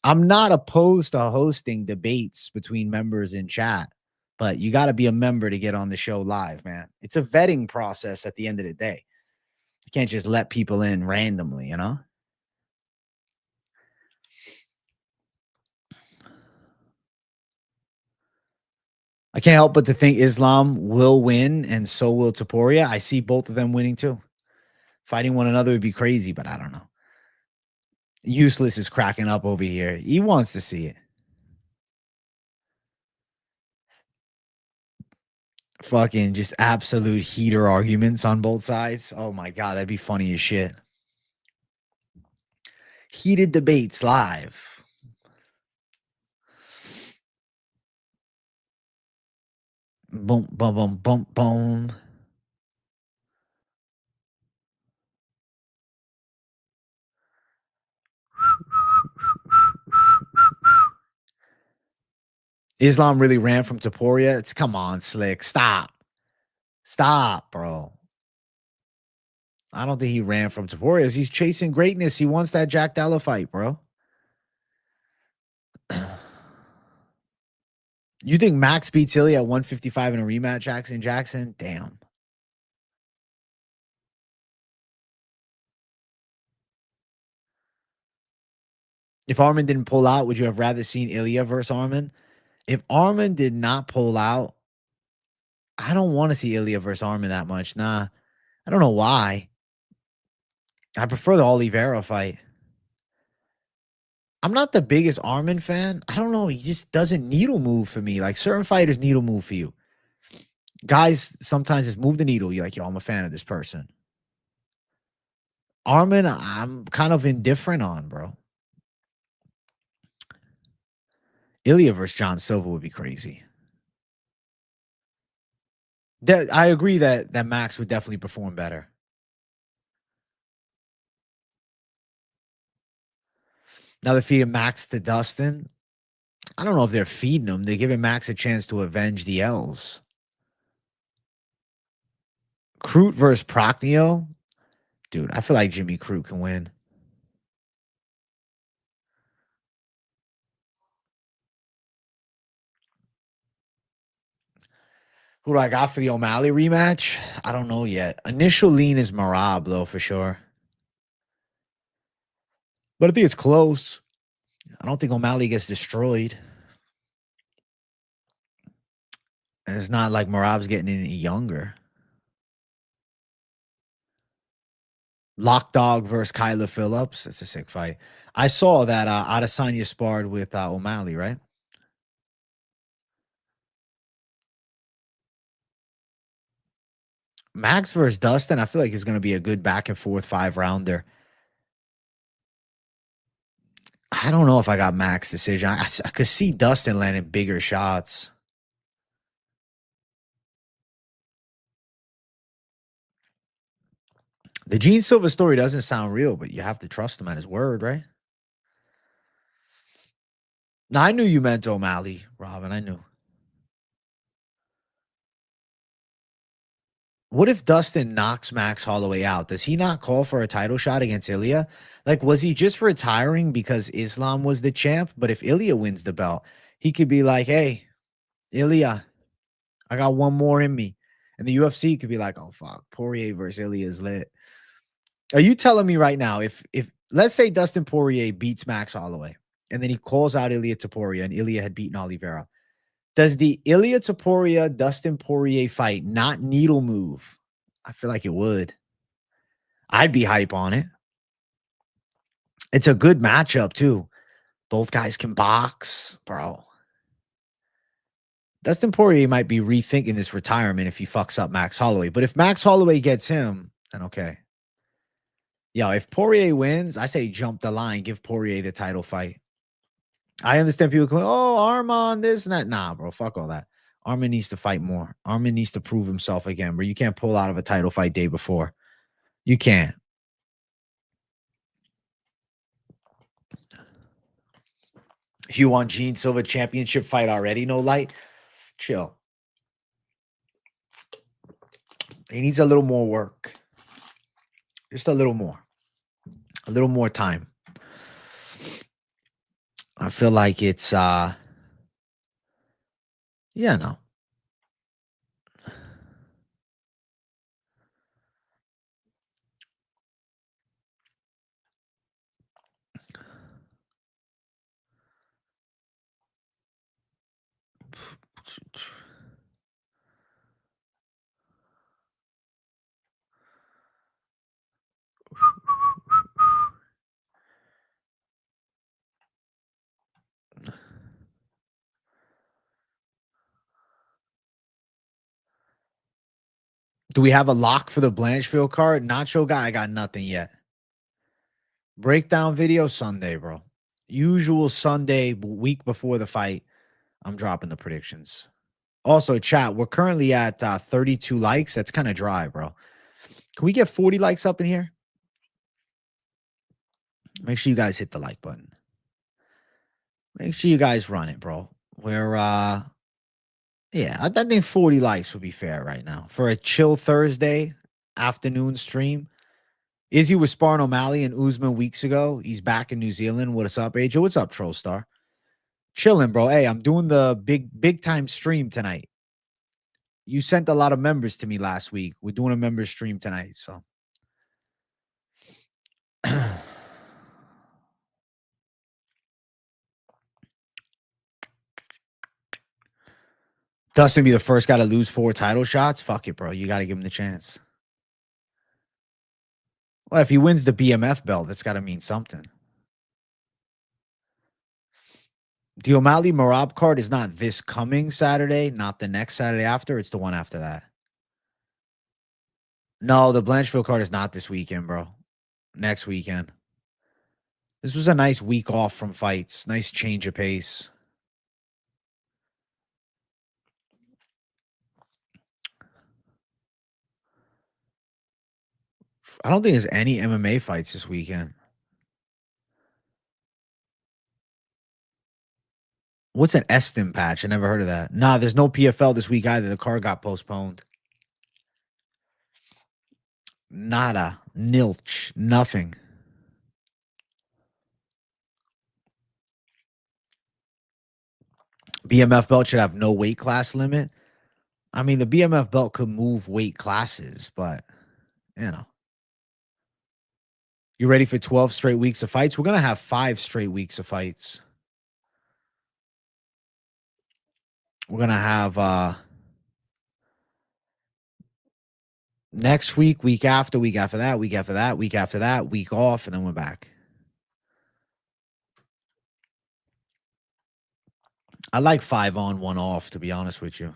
I'm not opposed to hosting debates between members in chat, but you got to be a member to get on the show live, man. It's a vetting process at the end of the day. You can't just let people in randomly, I can't help but to think Islam will win, and so will Taporia. I see both of them winning too. Fighting one another would be crazy, but I don't know. Useless is cracking up over here. He wants to see it. Fucking just absolute heater arguments on both sides. Oh my god, that'd be funny as shit. Heated debates live. Boom, boom, boom, boom, boom. Islam really ran from Taporia. It's come on, Slick. Stop. Stop, bro. I don't think he ran from Taporia. He's chasing greatness. He wants that Jack Della fight, bro. You think Max beats Ilya at 155 in a rematch, Jackson? Damn. If Armin didn't pull out, would you have rather seen Ilya versus Armin? If Armin did not pull out, I don't want to see Ilya versus Armin that much. Nah. I don't know why. I prefer the Oliveira fight. I'm not the biggest Armin fan. I don't know. He just doesn't needle move for me. Like certain fighters needle move for you. Guys sometimes just move the needle. You're like, yo, I'm a fan of this person. Armin, I'm kind of indifferent on, bro. Ilya versus John Silva would be crazy. I agree that Max would definitely perform better. Now they're feeding Max to Dustin. I don't know if they're feeding him. They're giving Max a chance to avenge the L's. Crute versus Procneo. Dude, I feel like Jimmy Crute can win. Who do I got for the O'Malley rematch? I don't know yet. Initial lean is Marab, though, for sure. But I think it's close. I don't think O'Malley gets destroyed. And it's not like Marab's getting any younger. Lockdog versus Kyler Phillips. That's a sick fight. I saw that Adesanya sparred with O'Malley, right? Max versus Dustin, I feel like it's going to be a good back and forth 5-rounder. I don't know if I got Max decision. I could see Dustin landing bigger shots. The Gene Silva story doesn't sound real, but you have to trust him at his word, right? Now, I knew you meant O'Malley, Robin. I knew. What if Dustin knocks Max Holloway out? Does he not call for a title shot against Ilya? Like, was he just retiring because Islam was the champ? But if Ilya wins the belt, he could be like, hey, Ilya, I got one more in me. And the UFC could be like, oh, fuck, Poirier versus Ilya is lit. Are you telling me right now, if let's say Dustin Poirier beats Max Holloway, and then he calls out Ilya Taporia, and Ilya had beaten Oliveira, does the Ilya Taporia Dustin Poirier fight not needle move? I feel like it would. I'd be hype on it. It's a good matchup too. Both guys can box, bro. Dustin Poirier might be rethinking this retirement if he fucks up Max Holloway. But if Max Holloway gets him, then okay. Yo, if Poirier wins, I say jump the line, give Poirier the title fight. I understand people go, oh, Arman, this and that. Nah, bro, fuck all that. Arman needs to fight more. Arman needs to prove himself again, bro. You can't pull out of a title fight day before. You can't. You want Gene Silva championship fight already? No light. Chill. He needs a little more work. Just a little more. A little more time. I feel like it's yeah, no. Do we have a lock for the Blanchfield card? Nacho guy, I got nothing yet. Breakdown video Sunday, bro. Usual Sunday, week before the fight. I'm dropping the predictions. Also, chat, we're currently at 32 likes. That's kind of dry, bro. Can we get 40 likes up in here? Make sure you guys hit the like button. Make sure you guys run it, bro. We're yeah, I think 40 likes would be fair right now. For a chill Thursday afternoon stream. Izzy was sparring O'Malley and Usman weeks ago. He's back in New Zealand. What's up, AJ? What's up, Troll Star? Chilling, bro. Hey, I'm doing the big time stream tonight. You sent a lot of members to me last week. We're doing a member stream tonight, so. Dustin be the first guy to lose 4 title shots. Fuck it, bro. You got to give him the chance. Well, if he wins the BMF belt, that's got to mean something. The O'Malley Marab card is not this coming Saturday, not the next Saturday after. It's the one after that. No, the Blanchfield card is not this weekend, bro. Next weekend. This was a nice week off from fights. Nice change of pace. I don't think there's any MMA fights this weekend. What's an Estin patch? I never heard of that. Nah, there's no PFL this week either. The card got postponed. Nada. Nilch. Nothing. BMF belt should have no weight class limit. I mean, the BMF belt could move weight classes, but, you know. You ready for 12 straight weeks of fights? We're going to have 5 straight weeks of fights. We're going to have next week, week after that, week after that, week after that, week off, and then we're back. I like 5 on, 1 off, to be honest with you.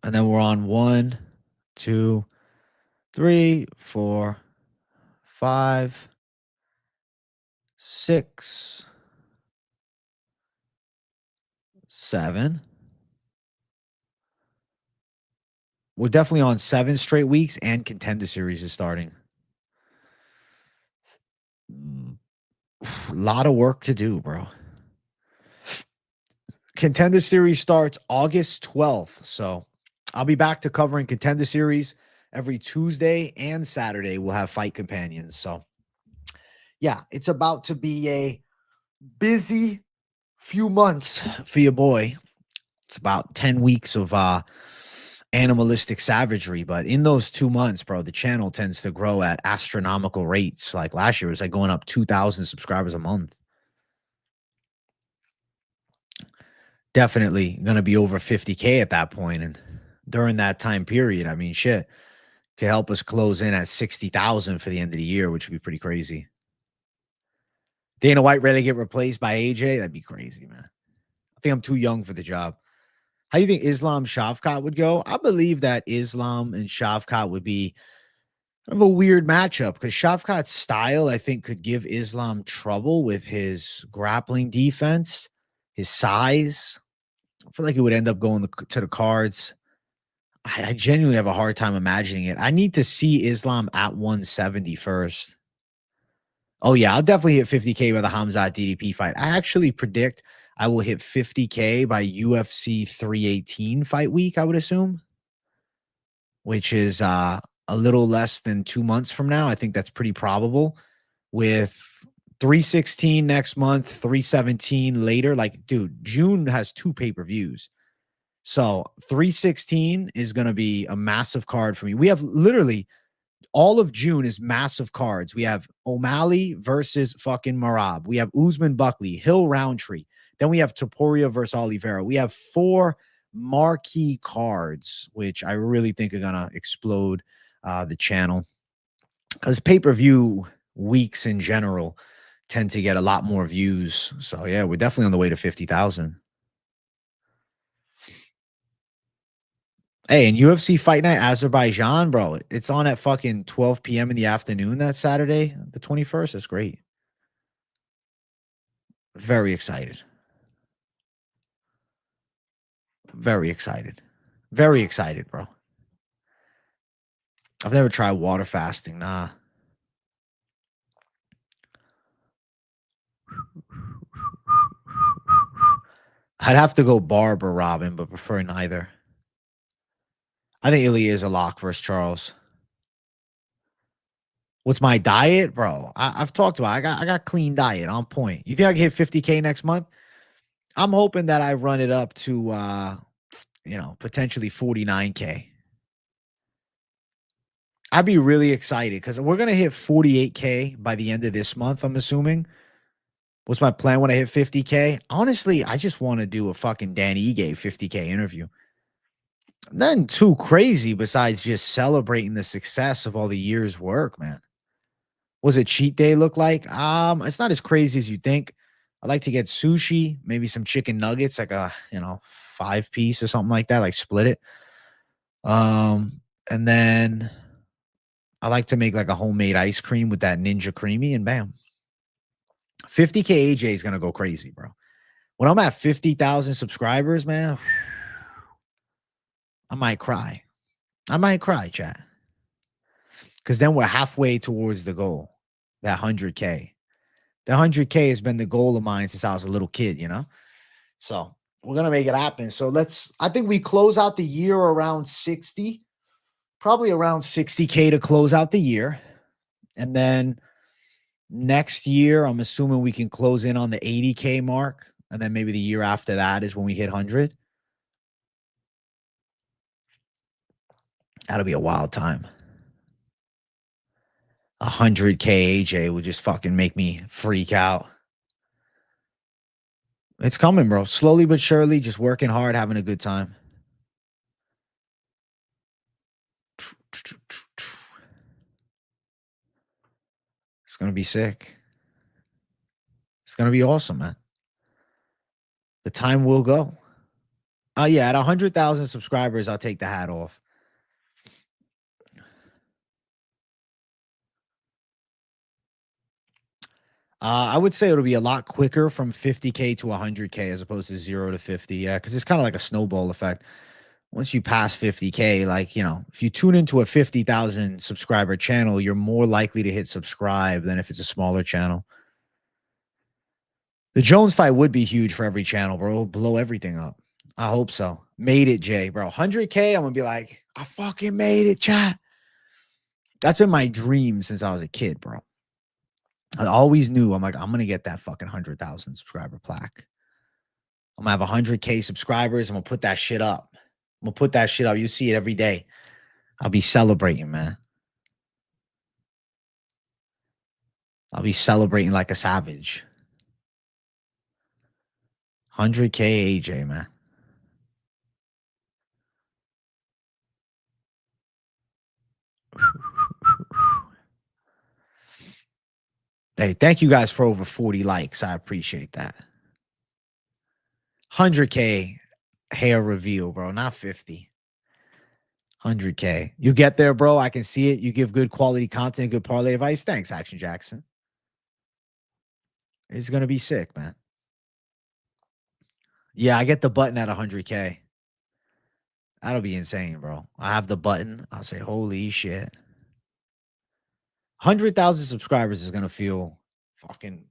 And then we're on 1, 2, 3, 4, 5, 6, 7. We're definitely on 7 straight weeks, and Contender Series is starting. A lot of work to do, bro. Contender Series starts August 12th. So I'll be back to covering Contender Series every Tuesday and Saturday. We'll have fight companions. So yeah, it's about to be a busy few months for your boy. It's about 10 weeks of animalistic savagery. But in those 2 months, bro, the channel tends to grow at astronomical rates. Like last year, it was like going up 2,000 subscribers a month. Definitely going to be over 50K at that point. And during that time period, I mean, shit, could help us close in at 60,000 for the end of the year, which would be pretty crazy. Dana White ready to get replaced by AJ? That'd be crazy, man. I think I'm too young for the job. How do you think Islam Shavkat would go? I believe that Islam and Shavkat would be kind of a weird matchup because Shavkat's style, I think, could give Islam trouble with his grappling defense, his size. I feel like it would end up going to the cards. I genuinely have a hard time imagining it. I need to see Islam at 170 first. Oh, yeah, I'll definitely hit 50K by the Khamzat DDP fight. I actually predict I will hit 50K by UFC 318 fight week, I would assume, which is a little less than 2 months from now. I think that's pretty probable with 316 next month, 317 later. Like, dude, June has 2 pay-per-views. So 316 is going to be a massive card for me. We have literally all of June is massive cards. We have O'Malley versus fucking Marab. We have Usman Buckley, Hill Roundtree. Then we have Topuria versus Oliveira. We have 4 marquee cards, which I really think are going to explode the channel. Because pay-per-view weeks in general tend to get a lot more views. So, yeah, we're definitely on the way to 50,000. Hey, and UFC Fight Night Azerbaijan, bro. It's on at fucking 12 p.m. in the afternoon that Saturday, the 21st. That's great. Very excited. Very excited. Very excited, bro. I've never tried water fasting. Nah. I'd have to go Barb or Robin, but prefer neither. I think Ilya is a lock versus Charles. What's my diet, bro? I've talked about. I got clean diet on point. You think I can hit 50K next month? I'm hoping that I run it up to potentially 49K. I'd be really excited because we're gonna hit 48K by the end of this month. I'm assuming. What's my plan when I hit 50K? Honestly, I just want to do a fucking Dan Ige 50K interview. Nothing too crazy besides just celebrating the success of all the years' work, man. What's a cheat day look like? It's not as crazy as you think. I like to get sushi, maybe some chicken nuggets, like a 5 piece or something like that, like split it. And then I like to make like a homemade ice cream with that Ninja Creamy, and bam. 50K AJ is gonna go crazy, bro. When I'm at 50,000 subscribers, man, I might cry. I might cry, chat. Because then we're halfway towards the goal, that 100K. The 100K has been the goal of mine since I was a little kid. So we're gonna make it happen. So I think we close out the year around 60, probably around 60K to close out the year. And then next year, I'm assuming we can close in on the 80K mark. And then maybe the year after that is when we hit 100. That'll be a wild time. 100K AJ would just fucking make me freak out. It's coming, bro. Slowly but surely, just working hard, having a good time. It's going to be sick. It's going to be awesome, man. The time will go. Oh, yeah. At 100,000 subscribers, I'll take the hat off. I would say it'll be a lot quicker from 50K to 100K as opposed to 0 to 50. Yeah, because it's kind of like a snowball effect. Once you pass 50K, like, if you tune into a 50,000 subscriber channel, you're more likely to hit subscribe than if it's a smaller channel. The Jones fight would be huge for every channel, bro. It'll blow everything up. I hope so. Made it, Jay, bro. 100K, I'm going to be like, I fucking made it, chat. That's been my dream since I was a kid, bro. I always knew, I'm like, I'm going to get that fucking 100,000 subscriber plaque. I'm going to have 100K subscribers. I'm going to put that shit up. I'm going to put that shit up. You see it every day. I'll be celebrating, man. I'll be celebrating like a savage. 100K AJ, man. Hey, thank you guys for over 40 likes. I appreciate that. 100K hair reveal, bro, not 50. 100K. You get there, bro. I can see it. You give good quality content, good parlay advice. Thanks, Action Jackson. It's going to be sick, man. Yeah, I get the button at 100K. That'll be insane, bro. I have the button. I'll say, holy shit. 100,000 subscribers is going to feel fucking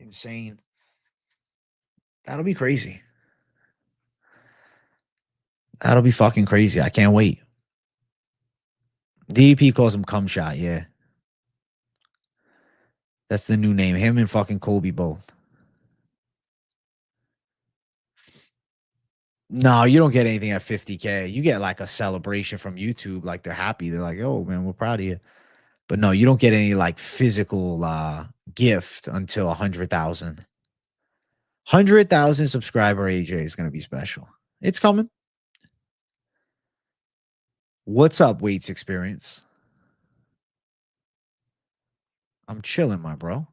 insane. That'll be crazy. That'll be fucking crazy. I can't wait. DDP calls him cum shot. Yeah. That's the new name. Him and fucking Kobe both. No, you don't get anything at 50K. You get like a celebration from YouTube. Like they're happy. They're like, oh man, we're proud of you. But no, you don't get any like physical gift until 100,000. 100,000 subscriber AJ is going to be special. It's coming. What's up, Weights Experience? I'm chilling, my bro.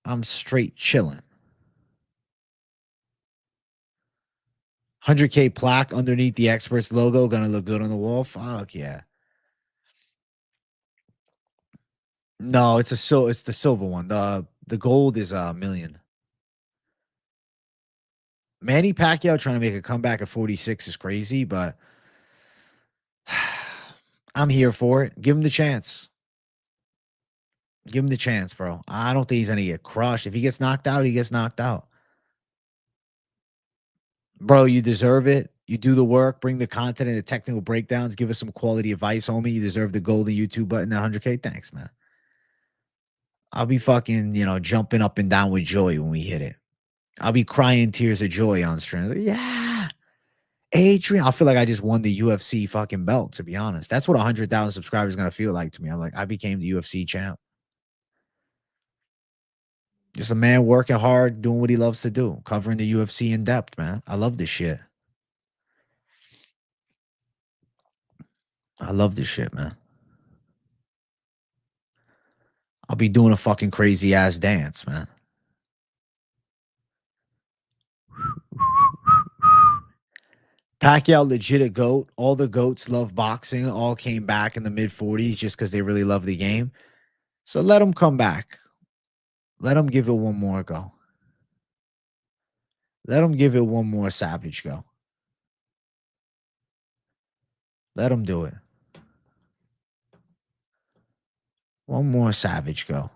I'm straight chilling. 100K plaque underneath the experts logo, gonna look good on the wall. Fuck yeah. No, it's the silver one. The gold is a million. Manny Pacquiao trying to make a comeback at 46 is crazy, but I'm here for it. Give him the chance. Give him the chance, bro. I don't think he's gonna get crushed. If he gets knocked out, he gets knocked out. Bro, you deserve it. You do the work, bring the content and the technical breakdowns, give us some quality advice, homie. You deserve the golden YouTube button at 100K. Thanks, man. I'll be fucking, jumping up and down with joy when we hit it. I'll be crying tears of joy on stream. Like, yeah, Adrian. I feel like I just won the UFC fucking belt, to be honest. That's what 100,000 subscribers is going to feel like to me. I'm like, I became the UFC champ. Just a man working hard, doing what he loves to do, covering the UFC in depth, man. I love this shit. I love this shit, man. I'll be doing a fucking crazy ass dance, man. Pacquiao legit a goat. All the goats love boxing. All came back in the mid 40s just because they really love the game. So let them come back. Let them give it one more go. Let them give it one more savage go. Let them do it. One more savage go.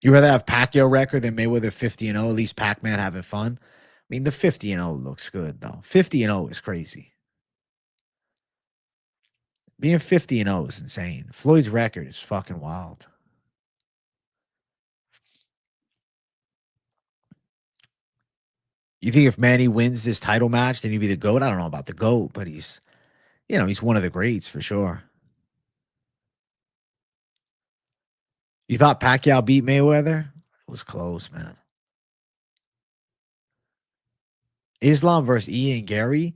You rather have Pacquiao record than Mayweather 50-0? At least Pac-Man having fun. I mean, the 50-0 looks good though. 50-0 is crazy. Being 50-0 is insane. Floyd's record is fucking wild. You think if Manny wins this title match, then he'd be the GOAT? I don't know about the GOAT, but he's one of the greats for sure. You thought Pacquiao beat Mayweather? It was close, man. Islam versus Ian Gary.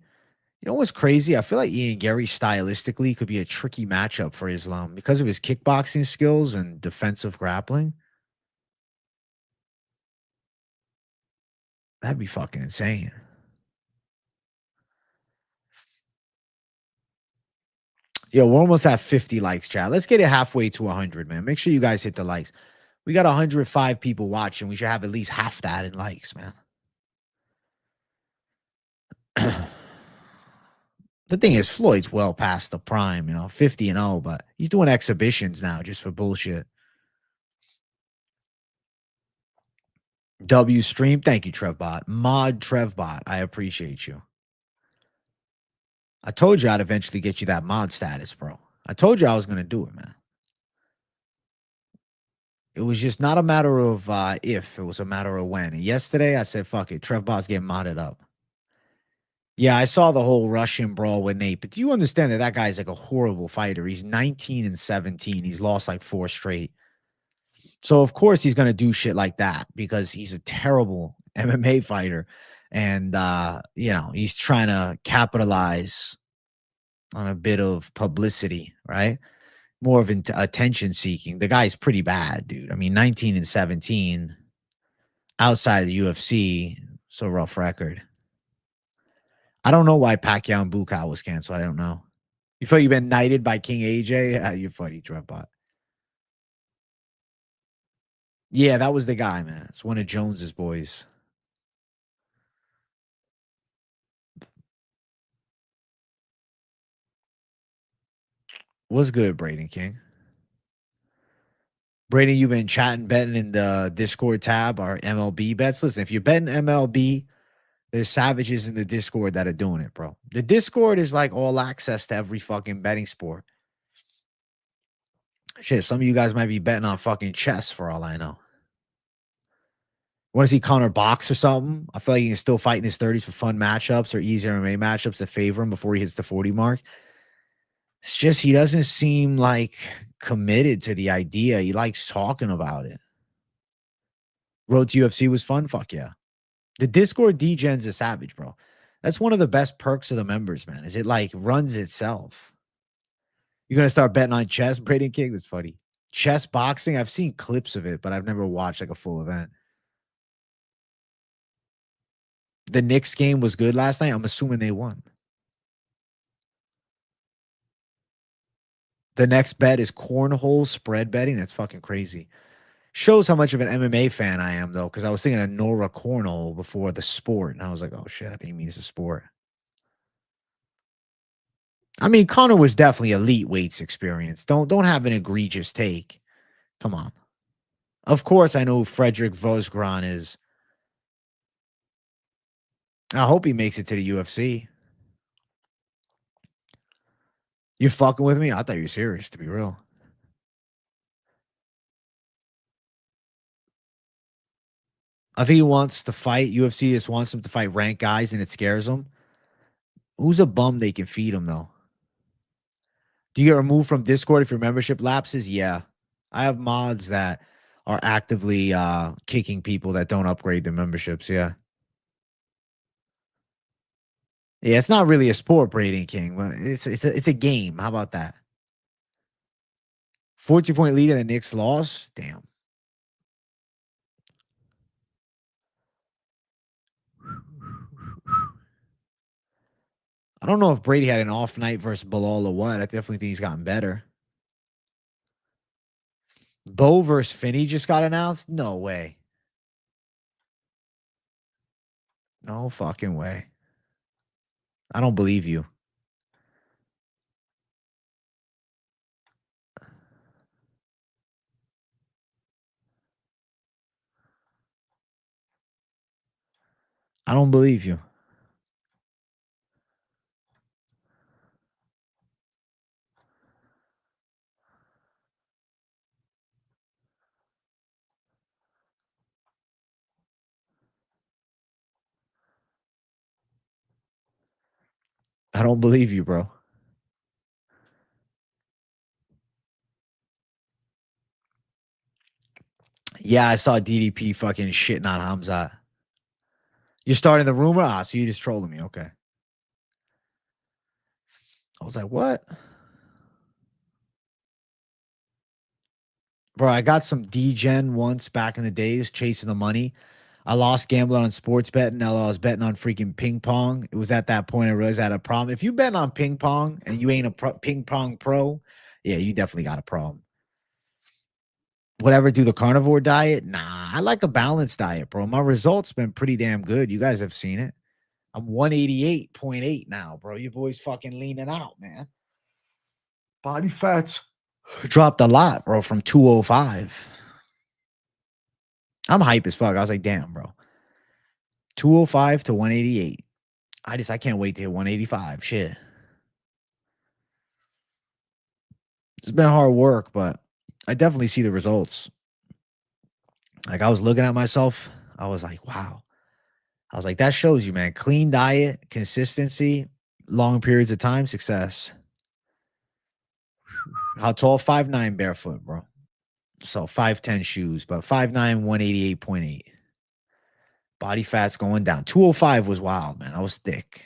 You know what's crazy? I feel like Ian Gary stylistically could be a tricky matchup for Islam because of his kickboxing skills and defensive grappling. That'd be fucking insane. Yo, we're almost at 50 likes, chat. Let's get it halfway to 100, man. Make sure you guys hit the likes. We got 105 people watching. We should have at least half that in likes, man. The thing is, Floyd's well past the prime, 50-0, but he's doing exhibitions now just for bullshit. W stream. Thank you, Trevbot. Mod Trevbot. I appreciate you. I told you I'd eventually get you that mod status, bro. I told you I was going to do it, man. It was just not a matter of if, it was a matter of when. And yesterday, I said, fuck it. Trevbot's getting modded up. Yeah, I saw the whole Russian brawl with Nate, but do you understand that that guy's like a horrible fighter? He's 19-17. He's lost like 4 straight. So, of course, he's going to do shit like that because he's a terrible MMA fighter. And, he's trying to capitalize on a bit of publicity, right? More of attention seeking. The guy's pretty bad, dude. I mean, 19-17 outside of the UFC, so rough record. I don't know why Pacquiao and Bukaw was canceled. I don't know. You feel you've been knighted by King AJ? You're funny, Trevbot. Yeah, that was the guy, man. It's one of Jones's boys. What's good, Braden King? Braden, you've been chatting, betting in the Discord tab, our MLB bets. Listen, if you're betting MLB, there's savages in the Discord that are doing it, bro. The Discord is like all access to every fucking betting sport. Shit, some of you guys might be betting on fucking chess for all I know. Want to see Connor box or something? I feel like he can still fight in his 30s for fun matchups or easy MMA matchups that favor him before he hits the 40 mark. It's just he doesn't seem like committed to the idea. He likes talking about it. Road to UFC was fun. Fuck yeah. The Discord degens is savage, bro. That's one of the best perks of the members, man. Is it like runs itself? You're gonna start betting on chess, Braden King? That's funny. Chess boxing. I've seen clips of it, but I've never watched like a full event. The Knicks game was good last night. I'm assuming they won. The next bet is cornhole spread betting. That's fucking crazy. Shows how much of an MMA fan I am, though, because I was thinking of Nora Cornhole before the sport, and I was like, oh shit, I think he means the sport. I mean, Connor was definitely elite weights experience. Don't have an egregious take. Come on. Of course, I know who Frederick Vosgran is. I hope he makes it to the UFC. You're fucking with me? I thought you were serious, to be real. I think he wants to fight. UFC just wants him to fight ranked guys, and it scares him. Who's a bum they can feed him, though? Do you get removed from Discord if your membership lapses? Yeah. I have mods that are actively kicking people that don't upgrade their memberships. Yeah. Yeah, it's not really a sport, Braden King, but it's a game. How about that? 14-point lead in the Knicks loss. Damn. I don't know if Brady had an off night versus Bilal or what. I definitely think he's gotten better. Bo versus Finney just got announced? No way. No fucking way. I don't believe you. I don't believe you. I don't believe you, bro. Yeah, I saw DDP fucking shitting on Khamzat. You're starting the rumor? Ah, so you just trolling me. Okay. I was like, what? Bro, I got some DGen once back in the days chasing the money. I lost gambling on sports betting. Now I was betting on freaking ping pong. It was at that point I realized I had a problem. If you bet on ping pong and you ain't a ping pong pro, yeah, you definitely got a problem. Whatever, do the carnivore diet? Nah, I like a balanced diet, bro. My results been pretty damn good. You guys have seen it. I'm 188.8 now, bro. Your boy's fucking leaning out, man. Body fats dropped a lot, bro, from 205. I'm hype as fuck. I was like, damn, bro. 205 to 188. I can't wait to hit 185. Shit. It's been hard work, but I definitely see the results. Like I was looking at myself, I was like, wow. I was like, that shows you, man. Clean diet, consistency, long periods of time, success. How tall? 5'9" barefoot, bro. So 5'10" shoes, but 5'9", 188.8. Body fat's going down. 205 was wild, man. I was thick.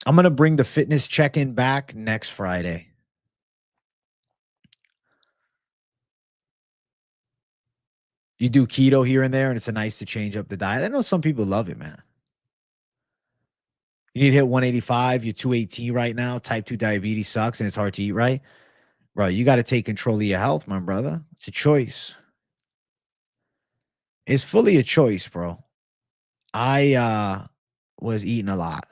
I'm going to bring the fitness check-in back next Friday. You do keto here and there, and it's a nice to change up the diet. I know some people love it, man. You need to hit 185. You're 218 right now. Type 2 diabetes sucks, and it's hard to eat right. Bro, you got to take control of your health, my brother. It's a choice. It's fully a choice, bro. I was eating a lot.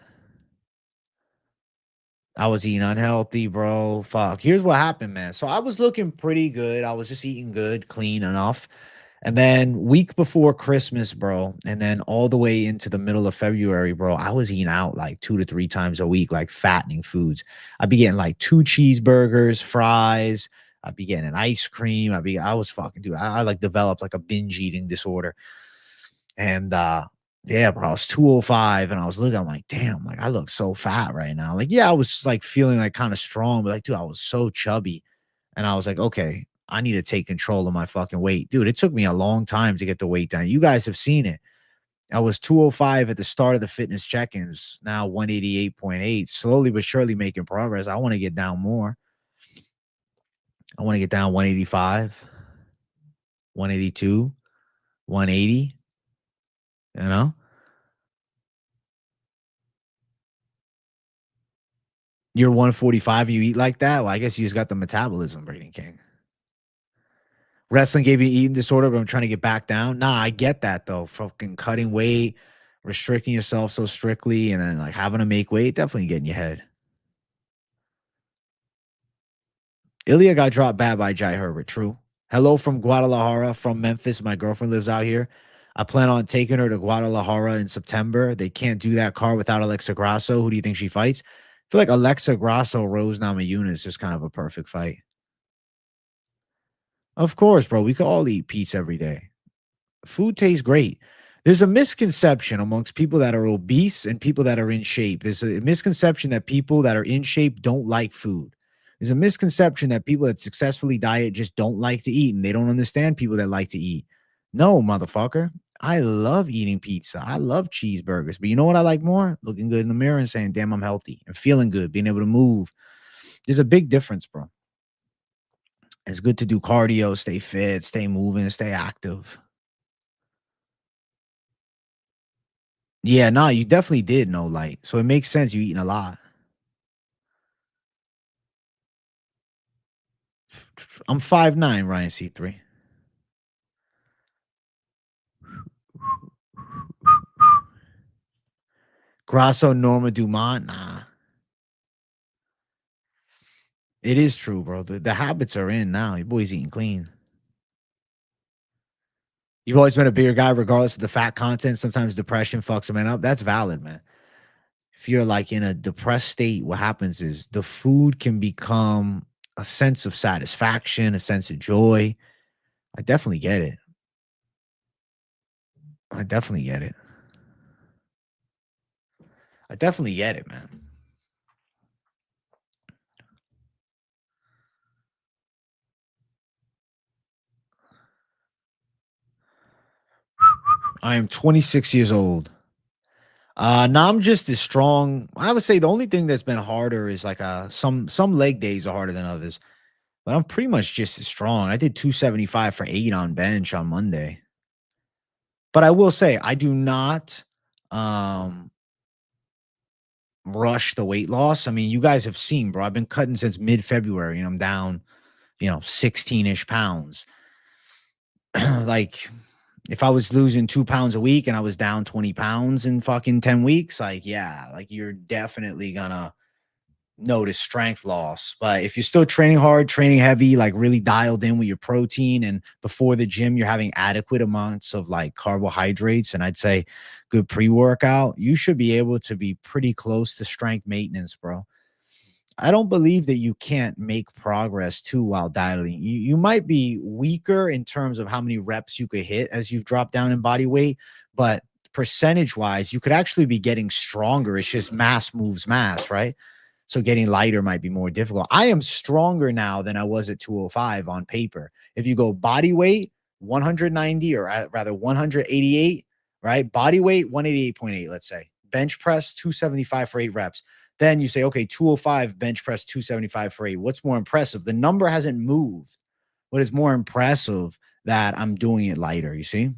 I was eating unhealthy, bro. Fuck. Here's what happened, man. So I was looking pretty good. I was just eating good, clean enough. And then week before Christmas, bro, and then all the way into the middle of February, bro, I was eating out like 2 to 3 times a week, like fattening foods. I'd be getting like 2 cheeseburgers, fries. I'd be getting an ice cream. I was fucking, dude. I like developed like a binge eating disorder. And Yeah, bro, I was 205 and I was looking, I'm like, damn, like I look so fat right now. Like, yeah, I was like feeling like kind of strong, but like, dude, I was so chubby. And I was like, okay, I need to take control of my fucking weight. Dude, it took me a long time to get the weight down. You guys have seen it. I was 205 at the start of the fitness check-ins, now 188.8, slowly but surely making progress. I want to get down more. I want to get down 185, 182, 180, you know? You're 145, you eat like that? Well, I guess you just got the metabolism, Braden King. Wrestling gave you an eating disorder, but I'm trying to get back down. Nah, I get that though. Fucking cutting weight, restricting yourself so strictly, and then like having to make weight, definitely getting your head. Ilya got dropped bad by Jai Herbert. True. Hello from Guadalajara, from Memphis. My girlfriend lives out here. I plan on taking her to Guadalajara in September. They can't do that car without Alexa Grasso. Who do you think she fights? I feel like Alexa Grasso, Rose Namajunas is just kind of a perfect fight. Of course, bro. We could all eat pizza every day. Food tastes great. There's a misconception amongst people that are obese and people that are in shape. There's a misconception that people that are in shape don't like food. There's a misconception that people that successfully diet just don't like to eat and they don't understand people that like to eat. No, motherfucker. I love eating pizza. I love cheeseburgers. But you know what I like more? Looking good in the mirror and saying, damn, I'm healthy and feeling good, being able to move. There's a big difference, bro. It's good to do cardio, stay fit, stay moving, stay active. Yeah, no, you definitely did know light. So it makes sense you eating a lot. I'm 5'9", Ryan C3. Grasso, Norma Dumont. Nah. It is true, bro. The habits are in now. Your boy's eating clean. You've always been a bigger guy, regardless of the fat content. Sometimes depression fucks a man up. That's valid, man. If you're like in a depressed state, what happens is the food can become a sense of satisfaction, a sense of joy. I definitely get it. I definitely get it. I definitely get it, man. I am 26 years old. No, I'm just as strong. I would say the only thing that's been harder is like some leg days are harder than others, but I'm pretty much just as strong. I did 275 for 8 on bench on Monday. But I will say I do not um rush the weight loss. I mean, you guys have seen, bro. I've been cutting since mid-February and I'm down, 16-ish pounds. Like if I was losing 2 pounds a week and I was down 20 pounds in fucking 10 weeks, like, yeah, like you're definitely gonna notice strength loss. But if you're still training hard, training heavy, like really dialed in with your protein, and before the gym, you're having adequate amounts of like carbohydrates and I'd say good pre workout, you should be able to be pretty close to strength maintenance, bro. I don't believe that you can't make progress too while dieting. You might be weaker in terms of how many reps you could hit as you've dropped down in body weight, but percentage wise, you could actually be getting stronger. It's just mass moves mass, right? So getting lighter might be more difficult. I am stronger now than I was at 205 on paper. If you go body weight, 190 or rather 188, right? Body weight, 188.8, let's say. Bench press, 275 for 8 reps. Then you say, okay, 205, bench press, 275 for 8. What's more impressive? The number hasn't moved. What is more impressive that I'm doing it lighter, you see?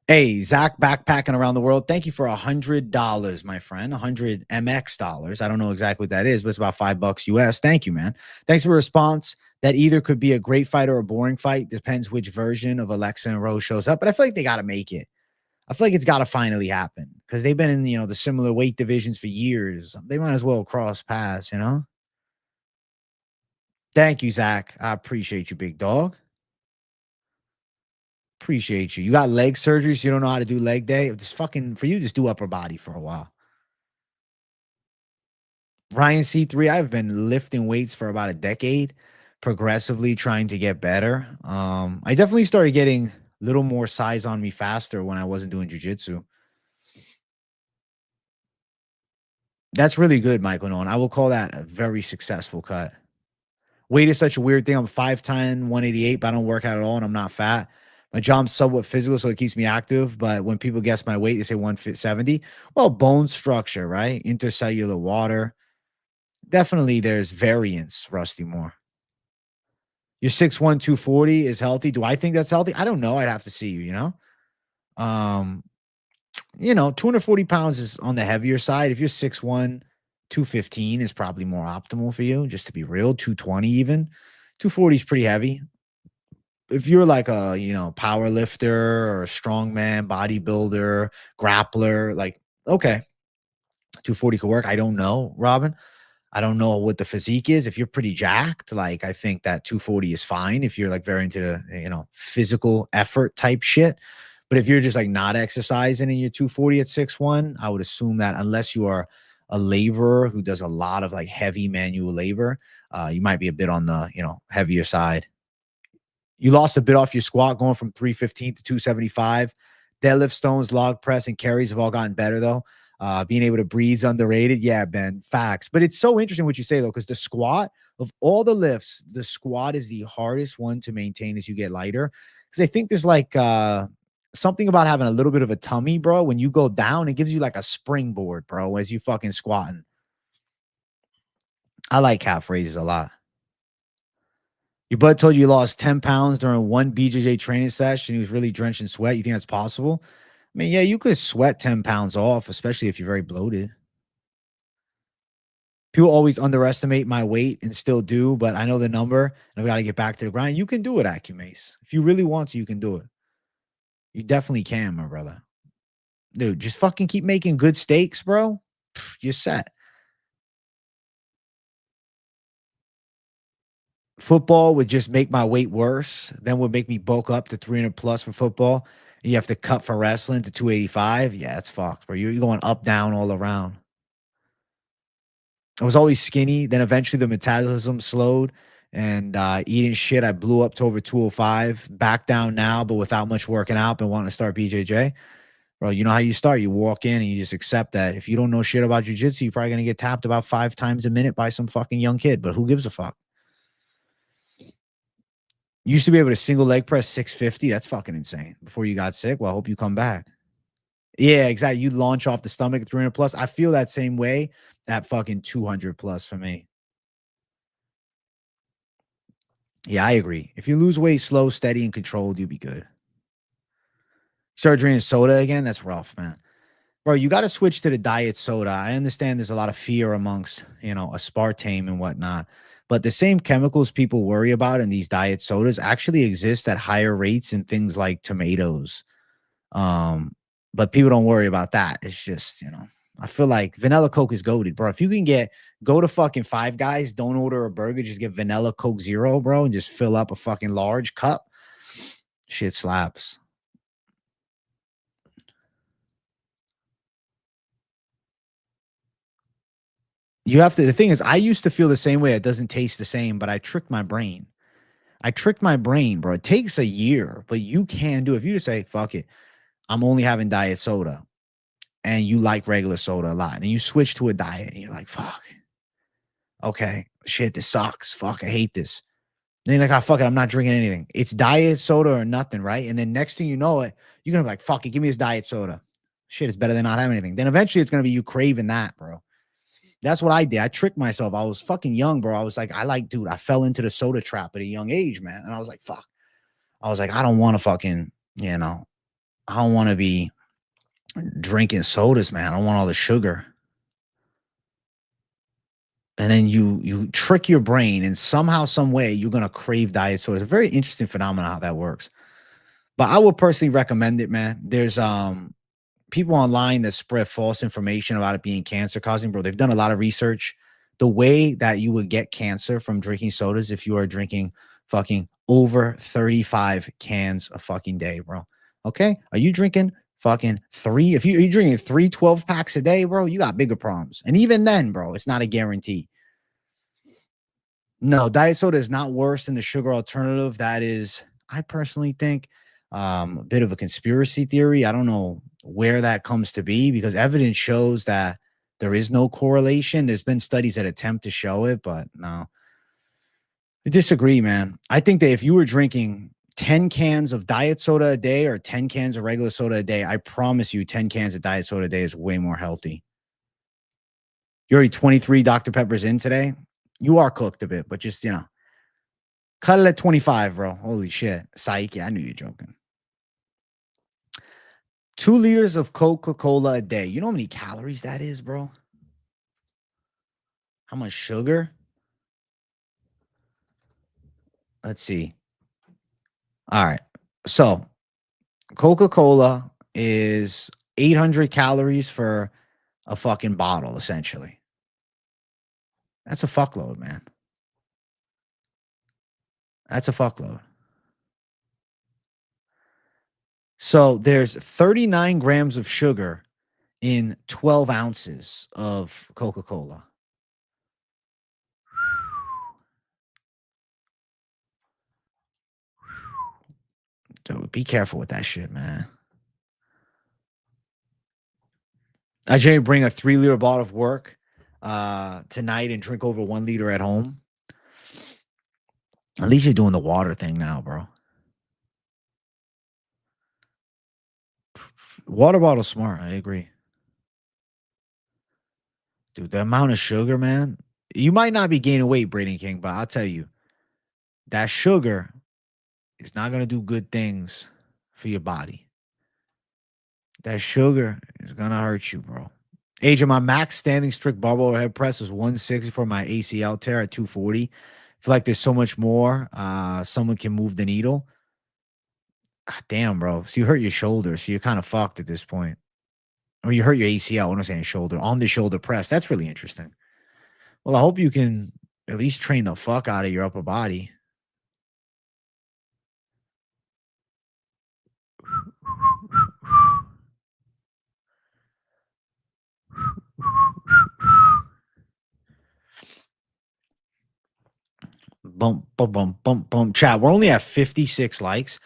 Hey, Zach, backpacking around the world. Thank you for $100, my friend. 100 MX dollars. I don't know exactly what that is, but it's about $5 US. Thank you, man. Thanks for a response. That either could be a great fight or a boring fight. Depends which version of Alexa and Rose shows up. But I feel like they got to make it. I feel like it's got to finally happen because they've been in, the similar weight divisions for years. They might as well cross paths. Thank you, Zach. I appreciate you, big dog. Appreciate you. You got leg surgery, so you don't know how to do leg day. Just fucking for you, just do upper body for a while. Ryan C3, I've been lifting weights for about a decade, progressively trying to get better. I definitely started getting little more size on me faster when I wasn't doing jujitsu. That's really good, Michael Nolan. I will call that a very successful cut. Weight is such a weird thing. I'm 5'10", 188, but I don't work out at all, and I'm not fat. My job's somewhat physical, so it keeps me active. But when people guess my weight, they say 170. Well, bone structure, right? Intercellular water. Definitely there's variance, Rusty Moore. Your 6'1", 240 is healthy. Do I think that's healthy? I don't know. I'd have to see you, Um, 240 pounds is on the heavier side. If you're 6'1", 215 is probably more optimal for you, just to be real. 220 even. 240 is pretty heavy. If you're like a, power lifter or a strongman, bodybuilder, grappler, like, okay, 240 could work. I don't know, Robin. I don't know what the physique is. If you're pretty jacked, like I think that 240 is fine if you're like very into, physical effort type shit. But if you're just like not exercising and you're 240 at 6'1", I would assume that unless you are a laborer who does a lot of like heavy manual labor, you might be a bit on the, heavier side. You lost a bit off your squat going from 315 to 275. Deadlift, stones, log press, and carries have all gotten better, though. Being able to breathe is underrated. Yeah, Ben, facts. But it's so interesting what you say, though, because the squat, of all the lifts, the squat is the hardest one to maintain as you get lighter. Because I think there's like something about having a little bit of a tummy, bro. When you go down, it gives you like a springboard, bro, as you fucking squatting. I like calf raises a lot. Your bud told you lost 10 pounds during one BJJ training session. He was really drenched in sweat. You think that's possible? I mean, yeah, you could sweat 10 pounds off, especially if you're very bloated. People always underestimate my weight and still do, but I know the number and I've got to get back to the grind. You can do it, AccuMace. If you really want to, you can do it. You definitely can, my brother. Dude, just fucking keep making good steaks, bro. You're set. Football would just make my weight worse, then would make me bulk up to 300 plus for football. And you have to cut for wrestling to 285. Yeah, it's fucked, bro. You're going up, down, all around. I was always skinny. Then eventually the metabolism slowed and eating shit. I blew up to over 205. Back down now, but without much working out, and wanting to start BJJ. Bro, you know how you start. You walk in and you just accept that. If you don't know shit about jiu-jitsu, you're probably going to get tapped about 5 times a minute by some fucking young kid. But who gives a fuck? You used to be able to single leg press 650. That's fucking insane. Before you got sick. Well, I hope you come back. Yeah, exactly. You launch off the stomach at 300 plus. I feel that same way at fucking 200 plus for me. Yeah, I agree. If you lose weight slow, steady, and controlled, you'll be good. Start drinking soda again. That's rough, man. Bro, you got to switch to the diet soda. I understand there's a lot of fear amongst, aspartame and whatnot. But the same chemicals people worry about in these diet sodas actually exist at higher rates in things like tomatoes. But people don't worry about that. It's just, I feel like vanilla Coke is goated, bro. If you can go to fucking Five Guys, don't order a burger, just get vanilla Coke Zero, bro, and just fill up a fucking large cup. Shit slaps. The thing is, I used to feel the same way. It doesn't taste the same, but I tricked my brain. Bro. It takes a year, but you can do it. If you just say, fuck it, I'm only having diet soda, and you like regular soda a lot, and you switch to a diet, and you're like, fuck. Okay, shit, this sucks. Fuck, I hate this. Then you're like, oh, fuck it, I'm not drinking anything. It's diet soda or nothing, right? And then next thing you know it, you're going to be like, fuck it, give me this diet soda. Shit, it's better than not having anything. Then eventually it's going to be you craving that, bro. That's what I did. I tricked myself. I was fucking young, bro. I was like, dude, I fell into the soda trap at a young age, man. And I was like, fuck. I was like, I don't want to fucking, I don't want to be drinking sodas, man. I don't want all the sugar. And then you trick your brain, and somehow, some way, you're gonna crave diet soda. It's a very interesting phenomenon how that works. But I would personally recommend it, man. There's people online that spread false information about it being cancer causing, bro. They've done a lot of research. The way that you would get cancer from drinking sodas if you are drinking fucking over 35 cans a fucking day, bro. Okay? Are you drinking fucking three? If you're drinking 12 packs a day, bro, you got bigger problems. And even then, bro, it's not a guarantee. No, diet soda is not worse than the sugar alternative. That is, I personally think, a bit of a conspiracy theory. I don't know where that comes to be because evidence shows that there is no correlation. There's been studies that attempt to show it, but no. I disagree, man. I think that if you were drinking 10 cans of diet soda a day or 10 cans of regular soda a day, I promise you 10 cans of diet soda a day is way more healthy. You're already 23 Dr. Peppers in today. You are cooked a bit, but just, cut it at 25, bro. Holy shit. Psych. Yeah, I knew you were joking. 2 liters of Coca-Cola a day. You know how many calories that is, bro? How much sugar? Let's see. All right. So Coca-Cola is 800 calories for a fucking bottle, essentially. That's a fuckload, man. That's a fuckload. So there's 39 grams of sugar in 12 ounces of Coca-Cola. Dude, be careful with that shit, man. I generally bring a 3-liter bottle of work tonight and drink over 1 liter at home. At least you're doing the water thing now, bro. Water bottle smart. I agree. Dude, the amount of sugar, man. You might not be gaining weight, Braden King, but I'll tell you, that sugar is not going to do good things for your body. That sugar is going to hurt you, bro. Age of my max standing strict barbell overhead press was 160 for my ACL tear at 240. I feel like there's so much more. Someone can move the needle. Damn, bro. So you hurt your shoulder. So you're kind of fucked at this point. Or you hurt your ACL. What I'm saying, shoulder. On the shoulder press. That's really interesting. Well, I hope you can at least train the fuck out of your upper body. Bump, bump, bump, bump, bump. Chat, we're only at 56 likes.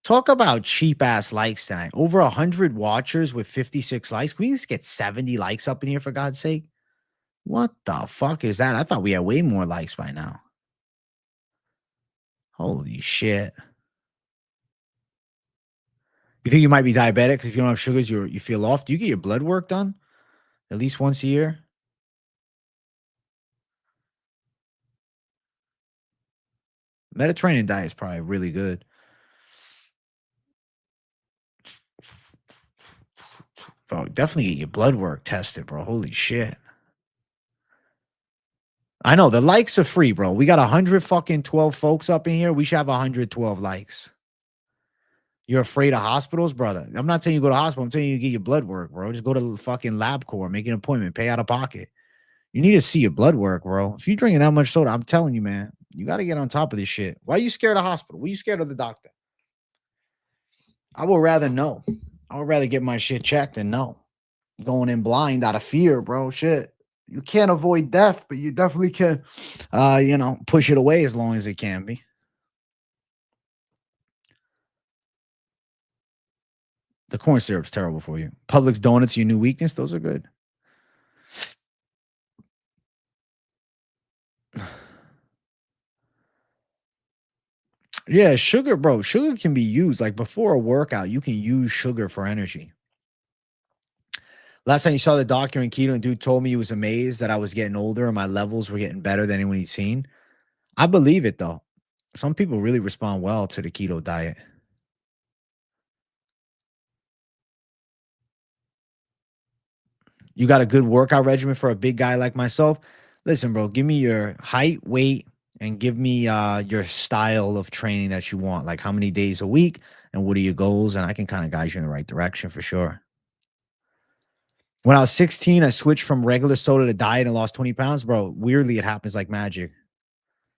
Talk about cheap ass likes tonight. Over 100 watchers with 56 likes. Can we just get 70 likes up in here for God's sake? What the fuck is that? I thought we had way more likes by now. Holy shit. You think you might be diabetic if you don't have sugars, you feel off? Do you get your blood work done at least once a year? Mediterranean diet is probably really good. Bro, definitely get your blood work tested, bro. Holy shit. I know the likes are free, bro. We got 112 folks up in here. We should have 112 likes. You're afraid of hospitals, brother? I'm not saying you go to hospital. I'm telling you get your blood work, bro. Just go to the fucking LabCorp, make an appointment, pay out of pocket. You need to see your blood work, bro. If you're drinking that much soda, I'm telling you, man, you got to get on top of this shit. Why are you scared of hospital? Why are you scared of the doctor? I would rather know. I would rather get my shit checked than know. Going in blind out of fear, bro. Shit. You can't avoid death, but you definitely can, push it away as long as it can be. The corn syrup's terrible for you. Publix donuts, your new weakness. Those are good. Yeah, sugar, bro. Sugar can be used like before a workout. You can use sugar for energy. Last time you saw the doctor in keto, and dude told me he was amazed that I was getting older and my levels were getting better than anyone he's seen. I believe it though. Some people really respond well to the keto diet. You got a good workout regimen for a big guy like myself? Listen, bro, give me your height, weight, and give me your style of training that you want. Like how many days a week and what are your goals? And I can kind of guide you in the right direction for sure. When I was 16, I switched from regular soda to diet and lost 20 pounds. Bro, weirdly, it happens like magic.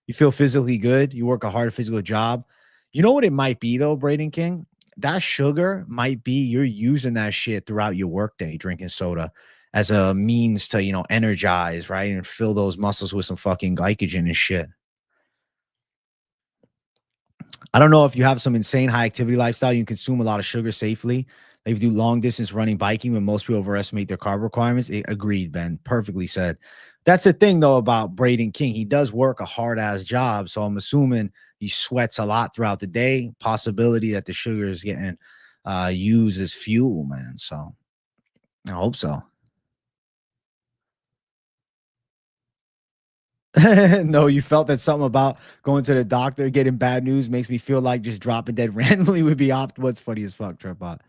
You feel physically good. You work a hard physical job. You know what it might be, though, Braden King? That sugar might be you're using that shit throughout your workday, drinking soda as a means to, energize, right? And fill those muscles with some fucking glycogen and shit. I don't know if you have some insane high activity lifestyle, you consume a lot of sugar safely. If you do long distance running, biking, when most people overestimate their carb requirements. Agreed, Ben. Perfectly said. That's the thing though about Braden King. He does work a hard ass job, so I'm assuming he sweats a lot throughout the day. Possibility that the sugar is getting used as fuel, man. So I hope so. No, you felt that something about going to the doctor, getting bad news makes me feel like just dropping dead randomly would be opt. What's funny as fuck, Tripod.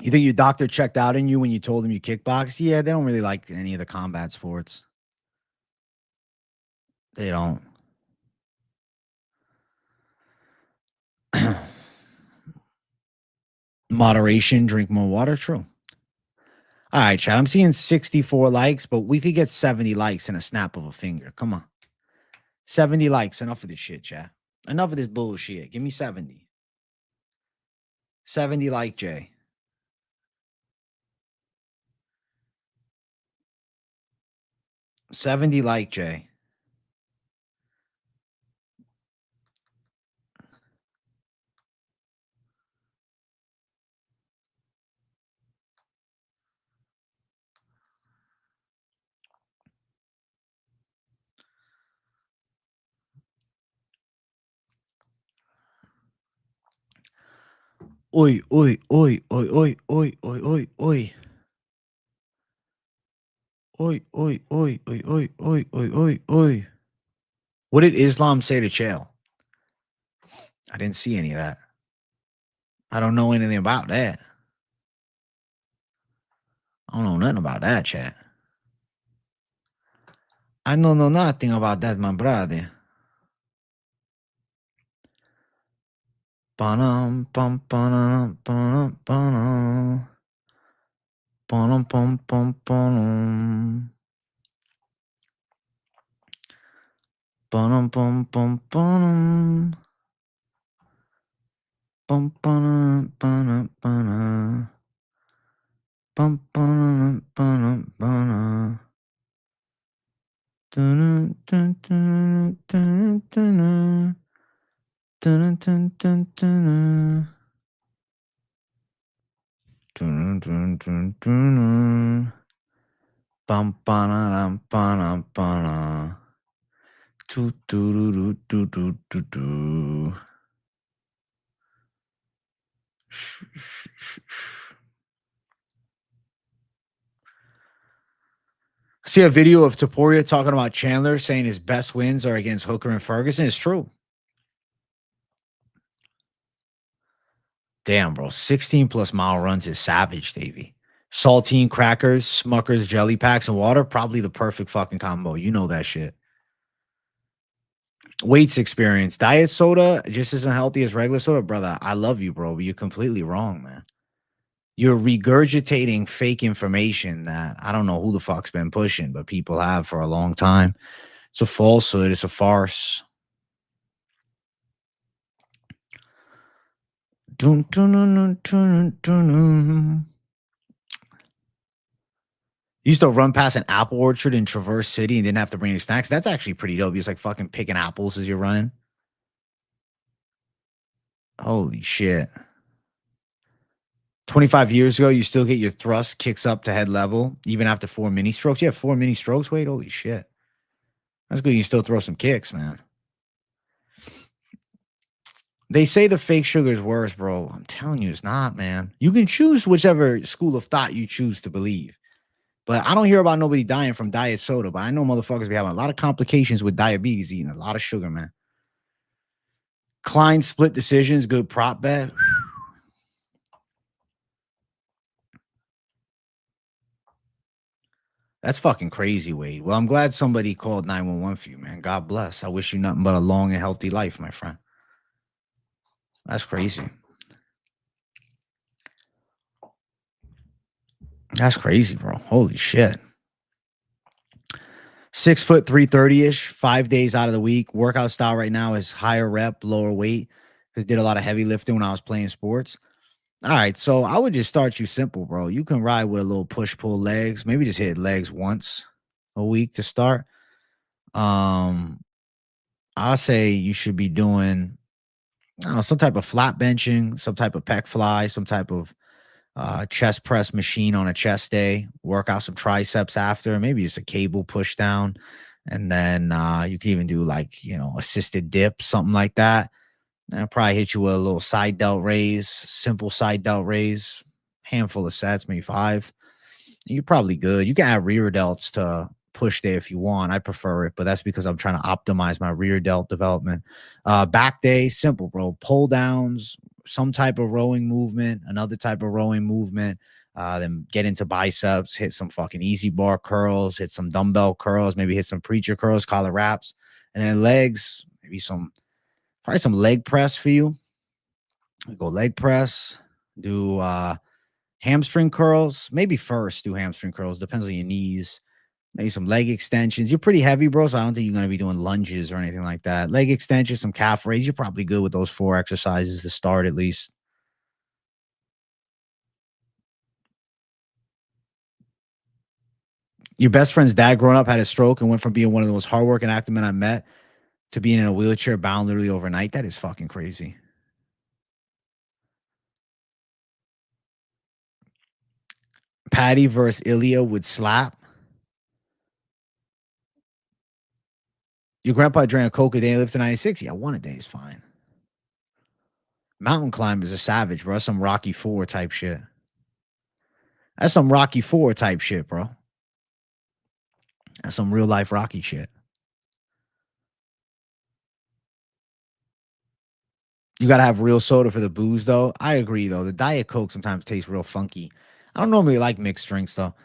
You think your doctor checked out on you when you told him you kickbox? Yeah, they don't really like any of the combat sports. They don't. Moderation, drink more water. True. All right, chat. I'm seeing 64 likes, but we could get 70 likes in a snap of a finger. Come on. 70 likes. Enough of this shit, chat. Enough of this bullshit. Give me 70. 70 like Jay. 70 like Jay. Oi, oi, oi, oi, oi, oi, oi, oi, oi. Oi, oi, oi, oi, oi, oi, oi, oi, oi. What did Islam say to Chael? I didn't see any of that. I don't know anything about that. I don't know nothing about that, chat. I don't know nothing about that, my brother. Ba-dum, bum, ba-dum, ba-dum, ba-dum. Ba-dum, bum, bum, ba-dum. Ba-dum, bum, bum, ba-dum. Bum, ba-dum, ba-dum, ba-dum. Bum, ba-dum, ba-dum, ba-dum. Dun, dun, dun, dun, dun, dun. Dun, dun, dun, dun, dun, dun, dun, dun. Bum, ba-dum, ba-dum, ba-dum. Do, do, do, do, do, do, do. See a video of Taporia talking about Chandler saying his best wins are against Hooker and Ferguson. It's true. Damn, bro. 16 plus mile runs is savage, Davey. Saltine crackers, Smuckers, jelly packs, and water. Probably the perfect fucking combo. You know that shit. Weights experience. Diet soda just isn't healthy as regular soda, brother. I love you, bro, but you're completely wrong, man. You're regurgitating fake information that I don't know who the fuck's been pushing, but people have for a long time. It's a falsehood. It's a farce. Dun, dun, dun, dun, dun, dun, dun. Used to run past an apple orchard in Traverse City and didn't have to bring any snacks. That's actually pretty dope. It's like fucking picking apples as you're running. Holy shit. 25 years ago, you still get your thrust kicks up to head level, even after 4 mini strokes. You have 4 mini strokes. Wait, holy shit. That's good. You can still throw some kicks, man. They say the fake sugar is worse, bro. I'm telling you, it's not, man. You can choose whichever school of thought you choose to believe. But I don't hear about nobody dying from diet soda. But I know motherfuckers be having a lot of complications with diabetes eating a lot of sugar, man. Klein split decisions, good prop bet. That's fucking crazy, Wade. Well, I'm glad somebody called 911 for you, man. God bless. I wish you nothing but a long and healthy life, my friend. That's crazy. That's crazy, bro. Holy shit. 6 foot 330-ish, 5 days out of the week. Workout style right now is higher rep, lower weight. Because did a lot of heavy lifting when I was playing sports. All right, so I would just start you simple, bro. You can ride with a little push-pull legs. Maybe just hit legs once a week to start. I'll say you should be doing, I don't know, some type of flat benching, some type of pec fly, some type of chest press machine on a chest day, work out some triceps after, maybe just a cable push down. And then you can even do like, assisted dip, something like that. And I'll probably hit you with a little side delt raise, simple side delt raise, handful of sets, maybe 5. You're probably good. You can add rear delts to push day if you want. I prefer it, but that's because I'm trying to optimize my rear delt development. Back day, simple, bro. Pull downs, some type of rowing movement, another type of rowing movement. Then get into biceps, hit some fucking easy bar curls, hit some dumbbell curls, maybe hit some preacher curls, collar wraps, and then legs, maybe probably some leg press for you. We go leg press, do hamstring curls, maybe first do hamstring curls, depends on your knees. Maybe some leg extensions. You're pretty heavy, bro, so I don't think you're going to be doing lunges or anything like that. Leg extensions, some calf raises. You're probably good with those 4 exercises to start at least. Your best friend's dad growing up had a stroke and went from being one of the most hardworking active men I met to being in a wheelchair bound literally overnight. That is fucking crazy. Patty versus Ilya would slap. Your grandpa drank a Coke a day and lived to 96. Yeah, 1 a day is fine. Mountain climb is a savage, bro. That's some Rocky 4 type shit. That's some Rocky 4 type shit, bro. That's some real life Rocky shit. You gotta have real soda for the booze, though. I agree, though. The Diet Coke sometimes tastes real funky. I don't normally like mixed drinks, though.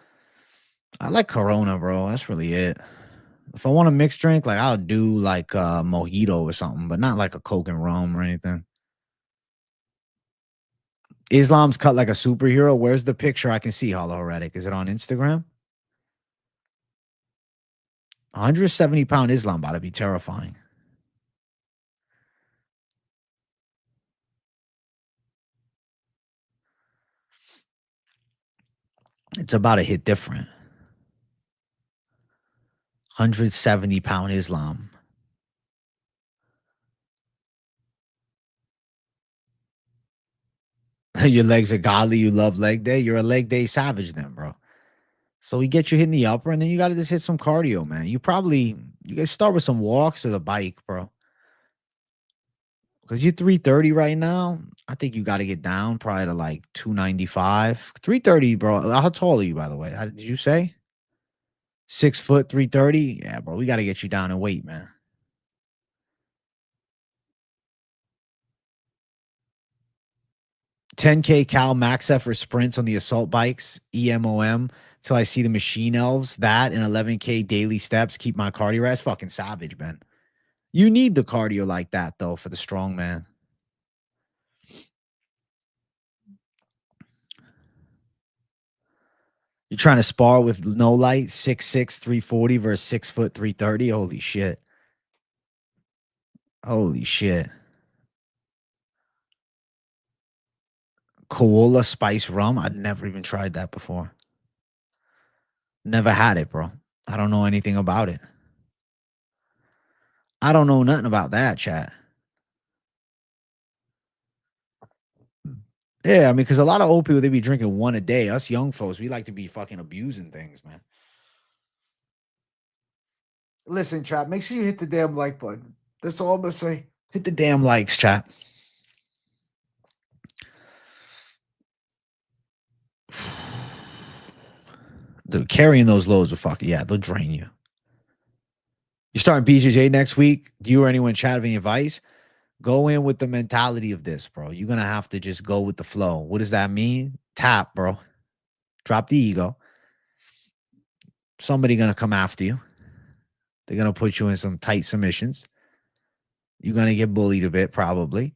I like Corona, bro. That's really it. If I want a mixed drink, like I'll do like a mojito or something, but not like a Coke and rum or anything. Islam's cut like a superhero. Where's the picture I can see, Hollow Heretic? Is it on Instagram? 170-pound Islam about to be terrifying. It's about to hit different. 170-pound Islam. Your legs are godly. You love leg day. You're a leg day savage, then, bro. So we get you hitting the upper, and then you got to just hit some cardio, man. You guys start with some walks or the bike, bro. Because you're 330 right now. I think you got to get down probably to like 295. 330, bro. How tall are you, by the way? Did you say 6 foot, 330? Yeah, bro. We got to get you down in weight, man. 10K Cal max effort sprints on the assault bikes, EMOM, till I see the machine elves. That and 11K daily steps keep my cardio. That's fucking savage, man. You need the cardio like that, though, for the strong man. You're trying to spar with no light, 6'6", 340 versus 6 foot, 330. Holy shit. Holy shit. Koala spice rum. I'd never even tried that before. Never had it, bro. I don't know anything about it. I don't know nothing about that, chat. Yeah, I mean, because a lot of old people, they be drinking 1 a day. Us young folks, we like to be fucking abusing things, man. Listen, chat, make sure you hit the damn like button. That's all I'm going to say. Hit the damn likes, chat. Carrying those loads will fucking, yeah, they'll drain you. You're starting BJJ next week. Do you or anyone chat have any advice? Go in with the mentality of this, bro. You're going to have to just go with the flow. What does that mean? Tap, bro. Drop the ego. Somebody going to come after you. They're going to put you in some tight submissions. You're going to get bullied a bit, probably.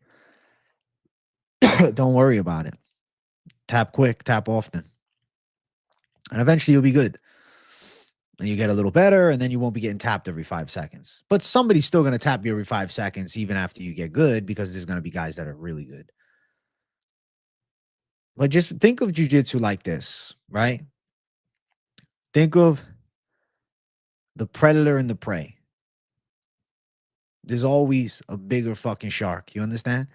Don't worry about it. Tap quick, tap often. And eventually you'll be good. And you get a little better, and then you won't be getting tapped every 5 seconds. But somebody's still going to tap you every 5 seconds, even after you get good, because there's going to be guys that are really good. But just think of jiu-jitsu like this, right? Think of the predator and the prey. There's always a bigger fucking shark. You understand?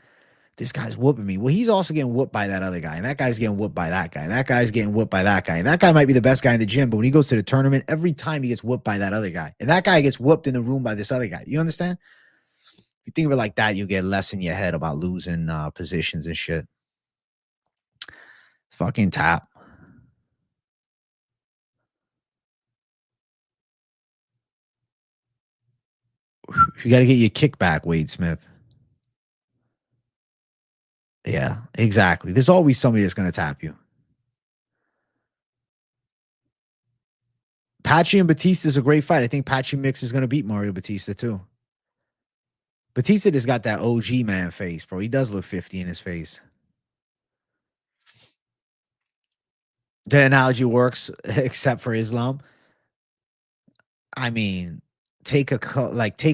This guy's whooping me. Well, he's also getting whooped by that other guy. And that guy's getting whooped by that guy. And that guy's getting whooped by that guy. And that guy might be the best guy in the gym, but when he goes to the tournament, every time he gets whooped by that other guy. And that guy gets whooped in the room by this other guy. You understand? If you think of it like that, you get less in your head about losing positions and shit. It's fucking tap. You got to get your kickback, Wade Smith. Yeah, exactly. There's always somebody that's going to tap you. Patchy and Batista is a great fight. I think Patchy Mix is going to beat Mario Batista too. Batista just got that OG man face, bro. He does look 50 in his face. The analogy works except for Islam. I mean, take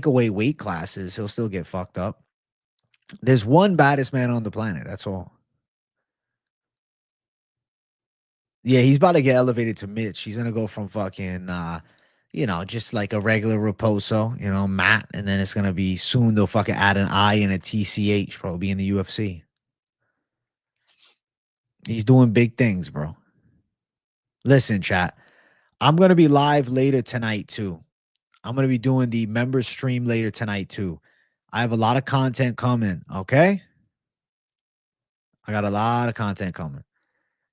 away weight classes, he'll still get fucked up. There's one baddest man on the planet. That's all. Yeah, he's about to get elevated to Mitch. He's gonna go from fucking just like a regular Raposo, Matt, and then it's gonna be soon they'll fucking add an I and a TCH, probably in the UFC. He's doing big things, bro. Listen, chat. I'm gonna be live later tonight too. I'm gonna be doing the members stream later tonight too. I have a lot of content coming. Okay, I got a lot of content coming.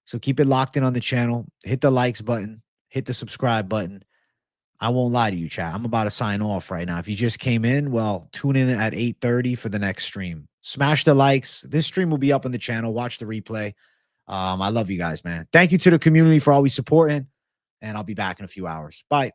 So keep it locked in on the channel. Hit the likes button. Hit the subscribe button. I won't lie to you, chat. I'm about to sign off right now. If you just came in, well, tune in at 8:30 for the next stream. Smash the likes. This stream will be up on the channel. Watch the replay. I love you guys, man. Thank you to the community for always supporting, and I'll be back in a few hours. Bye.